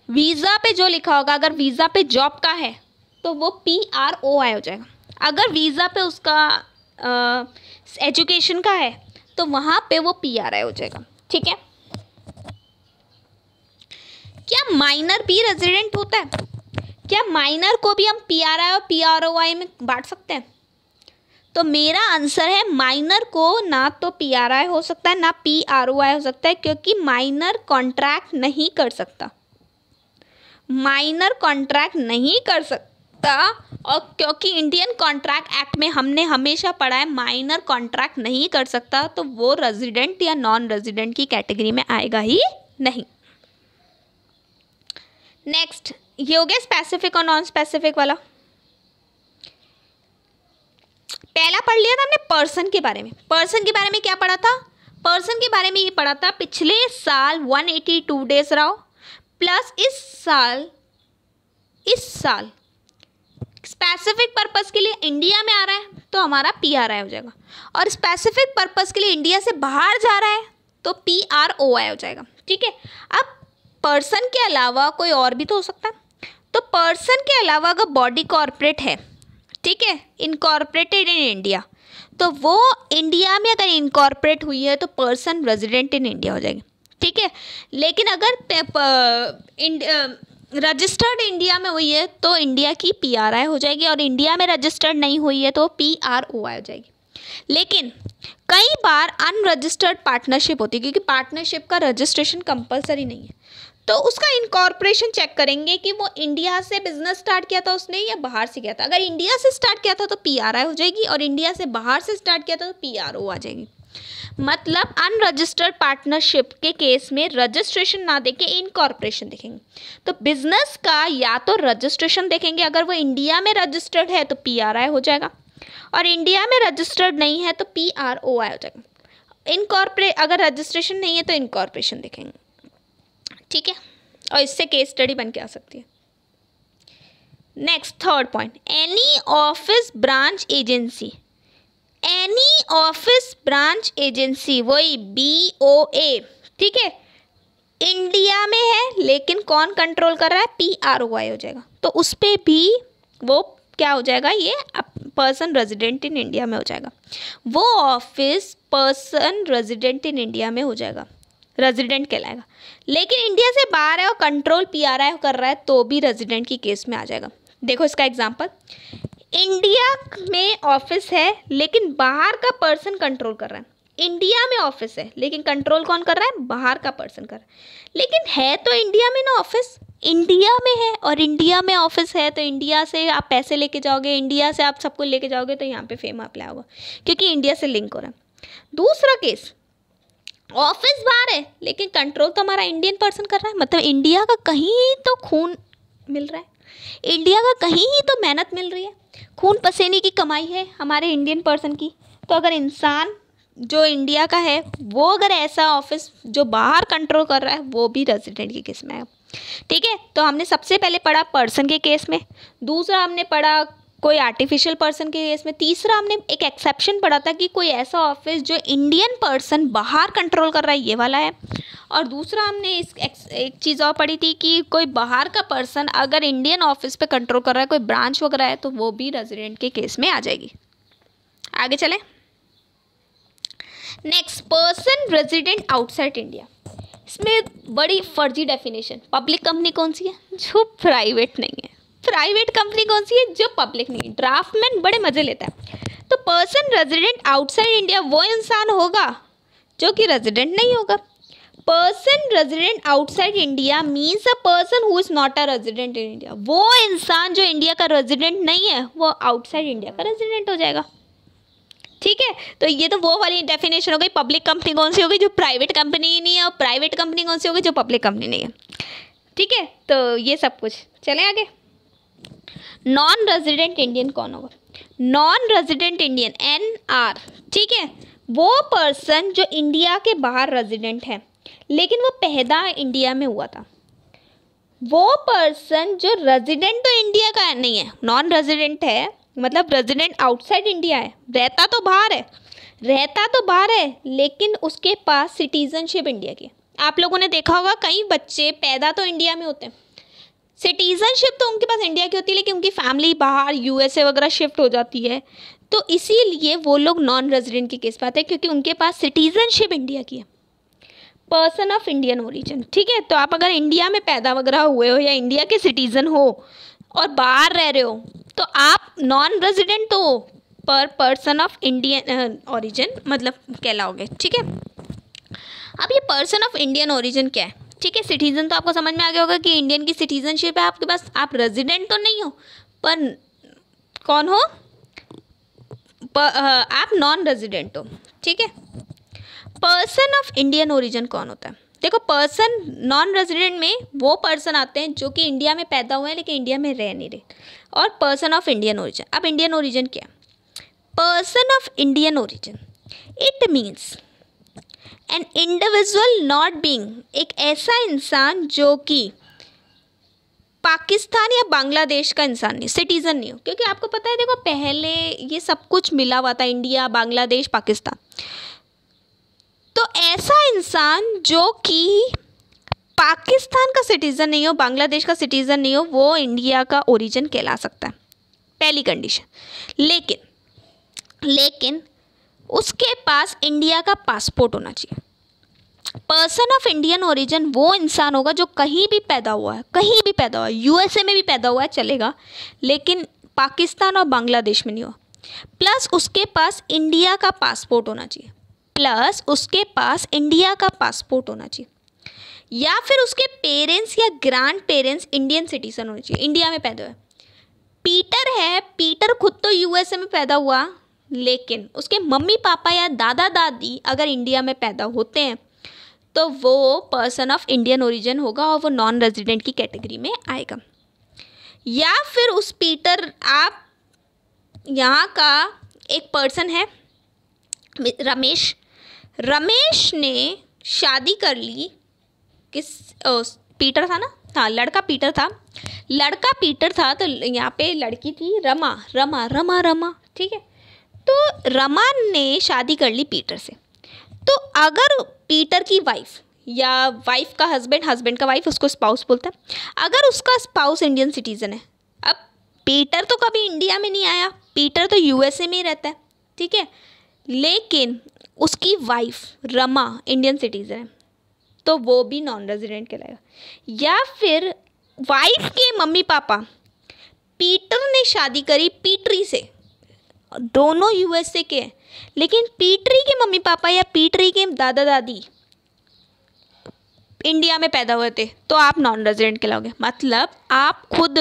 वीज़ा पे जो लिखा होगा, अगर वीज़ा पे जॉब का है तो वो PROI हो जाएगा। अगर वीज़ा पे उसका एजुकेशन का है तो वहाँ पे वो PRI हो जाएगा। ठीक है? क्या माइनर भी रेजिडेंट होता है? क्या माइनर को भी हम PRI और PROI में बांट सकते हैं? तो मेरा आंसर है माइनर को ना तो PRI हो सकता है ना PROI हो सकता है, क्योंकि माइनर कॉन्ट्रैक्ट नहीं कर सकता, माइनर कॉन्ट्रैक्ट नहीं कर सकता, और क्योंकि इंडियन कॉन्ट्रैक्ट एक्ट में हमने हमेशा पढ़ा है माइनर कॉन्ट्रैक्ट नहीं कर सकता, तो वो रेजिडेंट या नॉन रेजिडेंट की कैटेगरी में आएगा ही नहीं। नेक्स्ट, ये हो गया स्पेसिफिक और नॉन स्पेसिफिक वाला। पहला पढ़ लिया था हमने पर्सन के बारे में। पर्सन के बारे में क्या पढ़ा था? पर्सन के बारे में ये पढ़ा था पिछले साल 182 डेज रहा प्लस इस साल स्पेसिफिक पर्पस के लिए इंडिया में आ रहा है तो हमारा PRI हो जाएगा, और स्पेसिफिक पर्पस के लिए इंडिया से बाहर जा रहा है तो PROI हो जाएगा। ठीक है? अब पर्सन के अलावा कोई और भी तो हो सकता है, तो पर्सन के अलावा अगर बॉडी कॉर्पोरेट है, ठीक है, इनकॉर्पोरेटेड इन इंडिया, तो वो इंडिया में अगर इनकॉर्पोरेट हुई है तो पर्सन रेजिडेंट इन इंडिया हो जाएगी। ठीक है? लेकिन अगर रजिस्टर्ड इंडिया में हुई है तो इंडिया की PRI हो जाएगी, और इंडिया में रजिस्टर्ड नहीं हुई है तो PROI हो जाएगी। लेकिन कई बार अनरजिस्टर्ड पार्टनरशिप होती है, क्योंकि पार्टनरशिप का रजिस्ट्रेशन कंपलसरी नहीं है, तो उसका इनकॉर्पोरेशन चेक करेंगे कि वो इंडिया से बिजनेस स्टार्ट किया था उसने या बाहर से किया था। अगर इंडिया से स्टार्ट किया था तो PRI हो जाएगी, और इंडिया से बाहर से स्टार्ट किया था तो PRO आ जाएगी। मतलब अनरजिस्टर्ड पार्टनरशिप के केस में रजिस्ट्रेशन ना देके इनकॉर्पोरेशन देखेंगे। तो बिजनेस का या तो रजिस्ट्रेशन देखेंगे, अगर वो इंडिया में रजिस्टर्ड है तो PRI हो जाएगा, और इंडिया में रजिस्टर्ड नहीं है तो PROI हो जाएगा। अगर रजिस्ट्रेशन नहीं है तो इनकॉर्पोरेशन देखेंगे। ठीक है? और इससे केस स्टडी बन के आ सकती है। Next, third point, any office branch agency, any office branch agency, वही BOA, ठीक है, इंडिया में है लेकिन कौन कंट्रोल कर रहा है? PROI हो जाएगा, तो उस पर भी वो क्या हो जाएगा? ये पर्सन रेजिडेंट इन इंडिया में हो जाएगा। वो office person resident in India में हो जाएगा, रेजिडेंट कहलाएगा। लेकिन इंडिया से बाहर है और कंट्रोल PRI कर रहा है तो भी रेजिडेंट की केस में आ जाएगा। देखो इसका एग्जांपल, इंडिया में ऑफिस है लेकिन बाहर का पर्सन कंट्रोल कर रहा है। इंडिया में ऑफिस है लेकिन कंट्रोल कौन कर रहा है? बाहर का पर्सन कर रहा है। लेकिन है तो इंडिया में ना ऑफिस, इंडिया में है और इंडिया में ऑफिस है, तो इंडिया से आप पैसे लेके जाओगे, इंडिया से आप सबको लेके जाओगे, तो यहाँ पे फेम अप्लाई होगा क्योंकि इंडिया से लिंक हो रहा है। दूसरा केस, ऑफिस बाहर है लेकिन कंट्रोल तो हमारा इंडियन पर्सन कर रहा है, मतलब इंडिया का कहीं तो खून मिल रहा है, इंडिया का कहीं ही तो मेहनत मिल रही है, खून पसीने की कमाई है हमारे इंडियन पर्सन की। तो अगर इंसान जो इंडिया का है वो अगर ऐसा ऑफिस जो बाहर कंट्रोल कर रहा है, वो भी रेजिडेंट के केस में है। ठीक है, तो हमने सबसे पहले पढ़ा पर्सन के केस में, दूसरा हमने पढ़ा कोई आर्टिफिशियल पर्सन के केस में, तीसरा हमने एक एक्सेप्शन पढ़ा था कि कोई ऐसा ऑफिस जो इंडियन पर्सन बाहर कंट्रोल कर रहा है, ये वाला है। और दूसरा हमने एक चीज़ और पढ़ी थी कि कोई बाहर का पर्सन अगर इंडियन ऑफिस पे कंट्रोल कर रहा है, कोई ब्रांच वगैरह है, तो वो भी रेजिडेंट के केस में आ जाएगी। आगे चले, next, person resident outside India. इसमें बड़ी फर्जी डेफिनेशन, पब्लिक कंपनी कौन सी है? जो प्राइवेट नहीं है। प्राइवेट कंपनी कौन सी है? जो पब्लिक नहीं है। ड्राफ्टमैन बड़े मजे लेता है। तो पर्सन रेजिडेंट आउटसाइड इंडिया वो इंसान होगा जो कि रेजिडेंट नहीं होगा। Person resident outside India means a person who is not a resident in India. वो इंसान जो इंडिया का रेजिडेंट नहीं है, वो आउटसाइड इंडिया का रेजिडेंट हो जाएगा। ठीक है, तो ये तो वो वाली डेफिनेशन हो गई। पब्लिक कंपनी कौन सी होगी? जो प्राइवेट कंपनी ही नहीं है, और प्राइवेट कंपनी कौन सी होगी? जो पब्लिक कंपनी नहीं है। ठीक है, तो ये सब कुछ। चलें आगे। नॉन रेजिडेंट इंडियन कौन होगा? Non resident Indian, NR। ठीक है, वो पर्सन जो इंडिया के बाहर रेजिडेंट है लेकिन वो पैदा इंडिया में हुआ था। वो पर्सन जो रेजिडेंट तो इंडिया का नहीं है, नॉन रेजिडेंट है, मतलब रेजिडेंट आउटसाइड इंडिया है, रहता तो बाहर है लेकिन उसके पास सिटीजनशिप इंडिया की है। आप लोगों ने देखा होगा कई बच्चे पैदा तो इंडिया में होते हैं, सिटीजनशिप तो उनके पास इंडिया की होती है, लेकिन उनकी फैमिली बाहर USA वगैरह शिफ्ट हो जाती है, तो इसीलिए वो लोग नॉन रेजिडेंट के केस पाते हैं क्योंकि उनके पास सिटीजनशिप इंडिया की है। Person of Indian origin. ठीक है, तो आप अगर इंडिया में पैदा वगैरह हुए हो या इंडिया के सिटीजन हो और बाहर रह रहे हो, तो आप नॉन रेजिडेंट तो हो पर पर्सन ऑफ इंडियन ओरिजिन मतलब कहलाओगे। ठीक है, अब ये पर्सन ऑफ इंडियन ओरिजिन क्या है? ठीक है, सिटीजन तो आपको समझ में आ गया होगा कि इंडियन की सिटीजनशिप है आपके पास, आप रेजिडेंट तो नहीं हो पर कौन हो? आप नॉन रेजिडेंट हो। ठीक है, पर्सन ऑफ इंडियन ओरिजिन कौन होता है? देखो, पर्सन नॉन रेजिडेंट में वो पर्सन आते हैं जो कि इंडिया में पैदा हुए हैं लेकिन इंडिया में रह नहीं रहे, और पर्सन ऑफ इंडियन ओरिजिन। अब इंडियन ओरिजिन क्या है? Person of Indian origin, it means an individual not being, एक ऐसा इंसान जो कि पाकिस्तान या बांग्लादेश का इंसान नहीं, सिटीजन नहीं हो, क्योंकि आपको पता है देखो पहले ये सब कुछ मिला हुआ था, इंडिया, बांग्लादेश, पाकिस्तान। तो ऐसा इंसान जो कि पाकिस्तान का सिटीज़न नहीं हो, बांग्लादेश का सिटीज़न नहीं हो, वो इंडिया का ओरिजिन कहला सकता है, पहली कंडीशन। लेकिन उसके पास इंडिया का पासपोर्ट होना चाहिए। पर्सन ऑफ इंडियन ओरिजिन वो इंसान होगा जो कहीं भी पैदा हुआ है, USA में भी पैदा हुआ है चलेगा, लेकिन पाकिस्तान और बांग्लादेश में नहीं हुआ, प्लस उसके पास इंडिया का पासपोर्ट होना चाहिए, या फिर उसके पेरेंट्स या ग्रैंड पेरेंट्स इंडियन सिटीजन होने चाहिए, इंडिया में पैदा हुए। पीटर खुद तो USA में पैदा हुआ, लेकिन उसके मम्मी पापा या दादा दादी अगर इंडिया में पैदा होते हैं तो वो पर्सन ऑफ इंडियन ओरिजिन होगा और वो नॉन रेजिडेंट की कैटेगरी में आएगा। या फिर उस पीटर, आप यहाँ का एक पर्सन है रमेश ने शादी कर ली, पीटर था ना, हाँ लड़का पीटर था, तो यहाँ पे लड़की थी रमा। ठीक है, तो रमा ने शादी कर ली पीटर से। तो अगर पीटर की वाइफ या वाइफ का हस्बैंड का वाइफ, उसको स्पाउस बोलता है, अगर उसका स्पाउस इंडियन सिटीजन है, अब पीटर तो कभी इंडिया में नहीं आया, पीटर तो USA में ही रहता है, ठीक है, लेकिन उसकी वाइफ रमा इंडियन सिटीजन है, तो वो भी नॉन रेजिडेंट कहलाएगा। या फिर वाइफ के मम्मी पापा पीटर ने शादी करी पीटरी से, दोनों यूएसए के हैं, लेकिन पीटरी के मम्मी पापा या पीटरी के दादा दादी इंडिया में पैदा हुए थे, तो आप नॉन रेजिडेंट कहलाओगे। मतलब आप खुद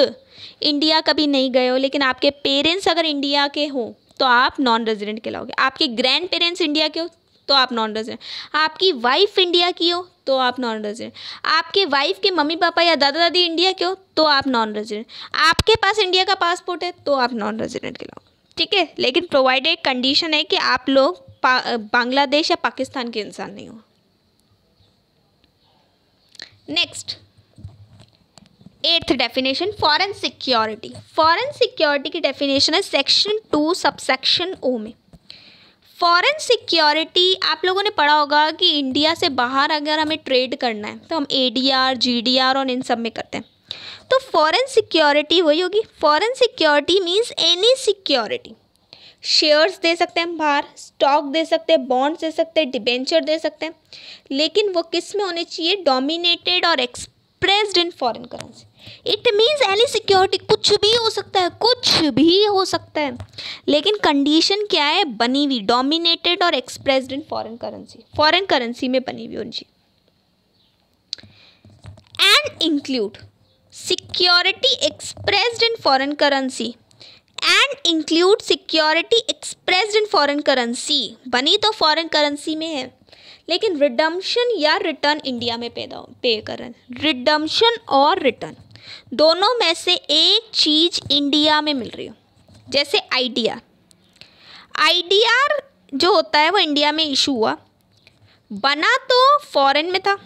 इंडिया कभी नहीं गए हो, लेकिन आपके पेरेंट्स अगर इंडिया के हो तो आप नॉन रेजिडेंट कहलाओगे। आपके ग्रैंड पेरेंट्स इंडिया के हो तो आप नॉन रेजिडेंट। आपकी वाइफ इंडिया की हो तो आप नॉन रेजिडेंट। आपके वाइफ के मम्मी पापा या दादा दादी इंडिया के हो तो आप नॉन रेजिडेंट। आपके पास इंडिया का पासपोर्ट है तो आप नॉन रेजिडेंट कहलाओगे, ठीक है। लेकिन प्रोवाइडेड एक कंडीशन है कि आप लोग बांग्लादेश या पाकिस्तान के इंसान नहीं हो। Next, 8th definition, foreign security. Foreign security की डेफिनेशन है सेक्शन 2 सबसेक्शन ओ में। फॉरेन सिक्योरिटी आप लोगों ने पढ़ा होगा कि इंडिया से बाहर अगर हमें ट्रेड करना है तो हम ADR, GDR और इन सब में करते हैं। तो फॉरेन सिक्योरिटी वही होगी। Foreign security means any security. Shares दे सकते हैं हम बाहर, स्टॉक दे सकते हैं, बॉन्ड्स दे सकते हैं, डिबेंचर दे सकते हैं, लेकिन वो किस में होने चाहिए? डोमिनेटेड और expressed in foreign currency. It means any security, कुछ भी हो सकता है, कुछ भी हो सकता है, लेकिन कंडीशन क्या है? बनी हुई, डोमिनेटेड और expressed in foreign currency, foreign currency में बनी हुई होनी चाहिए। And include security expressed in foreign currency and include security expressed in foreign currency, बनी तो फॉरेन करेंसी में है, लेकिन रिडम्पशन या रिटर्न इंडिया में पे कर रहे हैं। रिडम्पशन और रिटर्न दोनों में से एक चीज़ इंडिया में मिल रही हो, जैसे IDR। IDR जो होता है वो इंडिया में इशू हुआ, बना तो फॉरेन में था,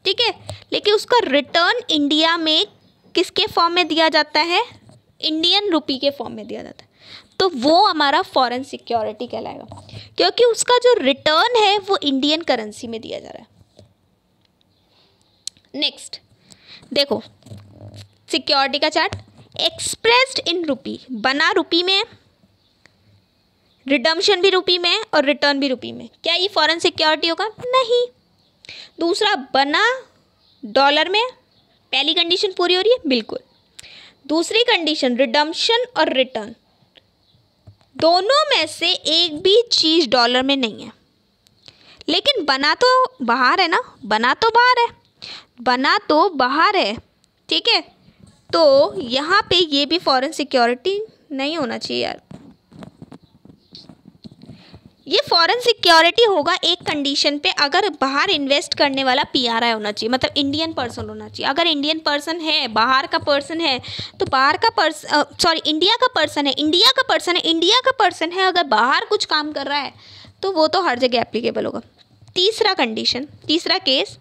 ठीक है, लेकिन उसका रिटर्न इंडिया में किसके फॉर्म में दिया जाता है? इंडियन रुपी के फॉर्म में दिया जाता है, तो वो हमारा फॉरेन सिक्योरिटी कहलाएगा, क्योंकि उसका जो रिटर्न है वो इंडियन करेंसी में दिया जा रहा है। नेक्स्ट देखो सिक्योरिटी का चार्ट, एक्सप्रेस्ड इन रुपी, बना रुपी में, रिडम्पशन भी रुपी में और रिटर्न भी रुपी में, क्या ये फॉरेन सिक्योरिटी होगा? नहीं। दूसरा, बना डॉलर में, पहली कंडीशन पूरी हो रही है, बिल्कुल। दूसरी कंडीशन, रिडम्पशन और रिटर्न, दोनों में से एक भी चीज़ डॉलर में नहीं है, लेकिन बना तो बाहर है ना, बना तो बाहर है, बना तो बाहर है, ठीक है, तो यहाँ पे ये भी फॉरेन सिक्योरिटी नहीं होना चाहिए यार। ये फॉरेन सिक्योरिटी होगा एक कंडीशन पे, अगर बाहर इन्वेस्ट करने वाला PRI होना चाहिए, मतलब इंडियन पर्सन होना चाहिए। अगर इंडियन पर्सन है, बाहर का पर्सन है, तो बाहर का इंडिया का पर्सन है, इंडिया का पर्सन है, इंडिया का पर्सन है, अगर बाहर कुछ काम कर रहा है तो वो तो हर जगह एप्लीकेबल होगा। तीसरा कंडीशन, तीसरा केस,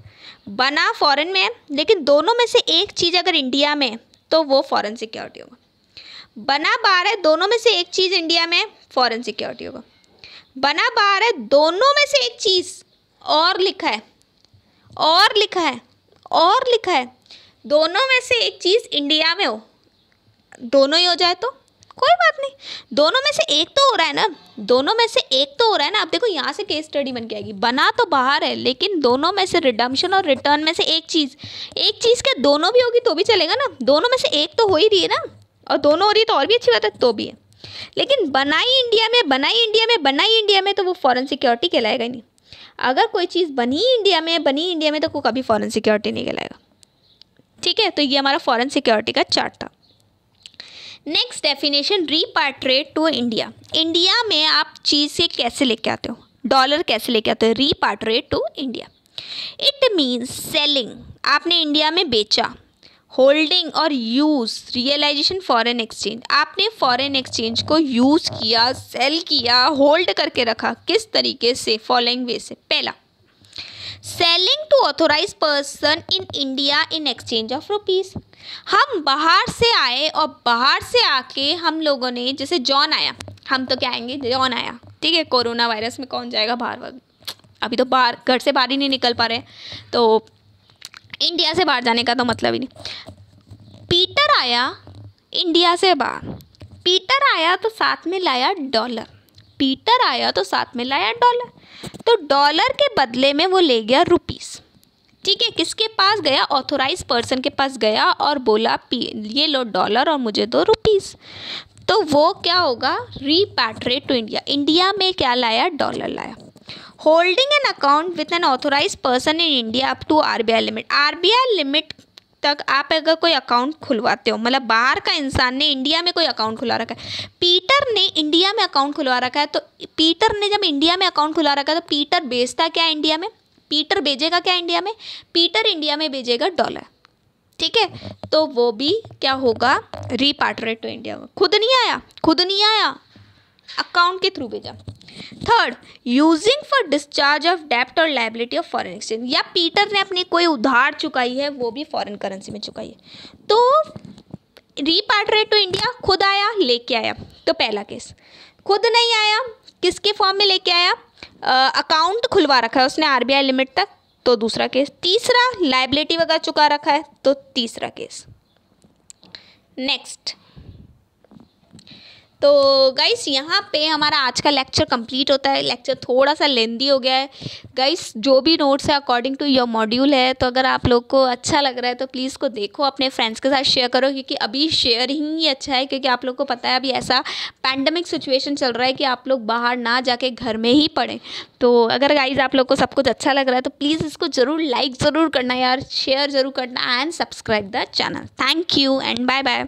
बना फॉरेन में है लेकिन दोनों में से एक चीज़ अगर इंडिया में है तो वो फॉरेन सिक्योरिटी होगा। बना बाहर है, दोनों में से एक चीज़ इंडिया में, फॉरेन सिक्योरिटी होगा। बना बाहर है, दोनों में से एक चीज़ और लिखा है, और लिखा है, और लिखा है, दोनों में से एक चीज़ इंडिया में हो, दोनों ही हो जाए तो कोई बात नहीं, दोनों में से एक तो हो रहा है ना, दोनों में से एक तो हो रहा है ना। अब देखो यहाँ से केस स्टडी बन के आएगी, बना तो बाहर है लेकिन दोनों में से रिडम्पशन और रिटर्न में से एक चीज़ क्या दोनों भी होगी तो भी चलेगा ना, दोनों में से एक तो हो ही रही है ना, और दोनों हो रही है तो और भी अच्छी बात है, तो भी है। लेकिन बनाई इंडिया में, बनाई इंडिया में, बनाई इंडिया में, तो वो फॉरेन सिक्योरिटी कहलाएगा ही नहीं। अगर कोई चीज़ बनी इंडिया में, बनी इंडिया में, तो वो कभी फॉरेन सिक्योरिटी नहीं कहलाएगा, ठीक है। तो ये हमारा फॉरेन सिक्योरिटी का चार्ट था। Next definition, repatriate to India. India में आप चीज़ से कैसे लेके आते हो, डॉलर कैसे लेके आते हो? Repatriate to India, it means selling, आपने इंडिया में बेचा, होल्डिंग और यूज़, रियलाइजेशन फॉरेन एक्सचेंज, आपने फॉरेन एक्सचेंज को यूज़ किया, सेल किया, होल्ड करके रखा, किस तरीके से? फॉलोइंग वे से। पहला, selling to authorise person in India in exchange of rupees, हम बाहर से आए और बाहर से आके हम लोगों ने, जैसे जॉन आया, हम तो क्या आएंगे, जॉन आया, ठीक है, कोरोना वायरस में कौन जाएगा बाहर, अभी तो बाहर, घर से बाहर ही नहीं निकल पा रहे, तो इंडिया से बाहर जाने का तो मतलब ही नहीं। पीटर आया इंडिया से बाहर, पीटर आया तो साथ में लाया डॉलर, पीटर आया तो साथ में लाया डॉलर, तो डॉलर के बदले में वो ले गया रुपीस, ठीक है, किसके पास गया, ऑथोराइज पर्सन के पास गया और बोला ये लो डॉलर और मुझे दो रुपीस, तो वो क्या होगा, रीपैट्रिएट टू इंडिया, इंडिया में क्या लाया, डॉलर लाया। Holding an account with an authorise person in India up to RBI limit, RBI limit तक आप अगर कोई अकाउंट खुलवाते हो, मतलब बाहर का इंसान ने इंडिया में कोई अकाउंट खुलवा रखा है, पीटर ने इंडिया में अकाउंट खुलवा रखा है, तो पीटर ने जब इंडिया में अकाउंट खुलवा रखा है तो पीटर भेजता क्या इंडिया में, पीटर भेजेगा क्या इंडिया में, पीटर इंडिया में भेजेगा डॉलर, ठीक है, तो वो भी क्या होगा, रीपैट्रिएट टू इंडिया, खुद नहीं आया, अकाउंट के थ्रू भेजा। Third, using for discharge of डेप्ट और लायबिलिटी ऑफ फॉरेन एक्सचेंज, या पीटर ने अपनी कोई उधार चुकाई है, वो भी फॉरेन करेंसी में चुकाई है, तो रीपैट्रिएट टू इंडिया, खुद आया लेके आया, तो पहला केस। खुद नहीं आया, किसके फॉर्म में लेके आया, अकाउंट खुलवा रखा है उसने आरबीआई लिमिट तक, तो दूसरा केस। तीसरा, लायबिलिटी वगैरह चुका रखा है, तो तीसरा केस। नेक्स्ट, तो गाइस यहाँ पे हमारा आज का लेक्चर कंप्लीट होता है। लेक्चर थोड़ा सा लेंदी हो गया है गाइस, जो भी नोट्स है अकॉर्डिंग टू योर मॉड्यूल है, तो अगर आप लोग को अच्छा लग रहा है तो प्लीज़ को देखो, अपने फ्रेंड्स के साथ शेयर करो, क्योंकि अभी शेयर ही अच्छा है, क्योंकि आप लोग को पता है अभी ऐसा पैंडमिक सिचुएशन चल रहा है कि आप लोग बाहर ना जाके घर में ही पढ़ें। तो अगर गाइस आप लोग को सब कुछ अच्छा लग रहा है तो प्लीज़ इसको ज़रूर लाइक ज़रूर करना यार, शेयर ज़रूर करना and subscribe the channel. Thank you and bye bye.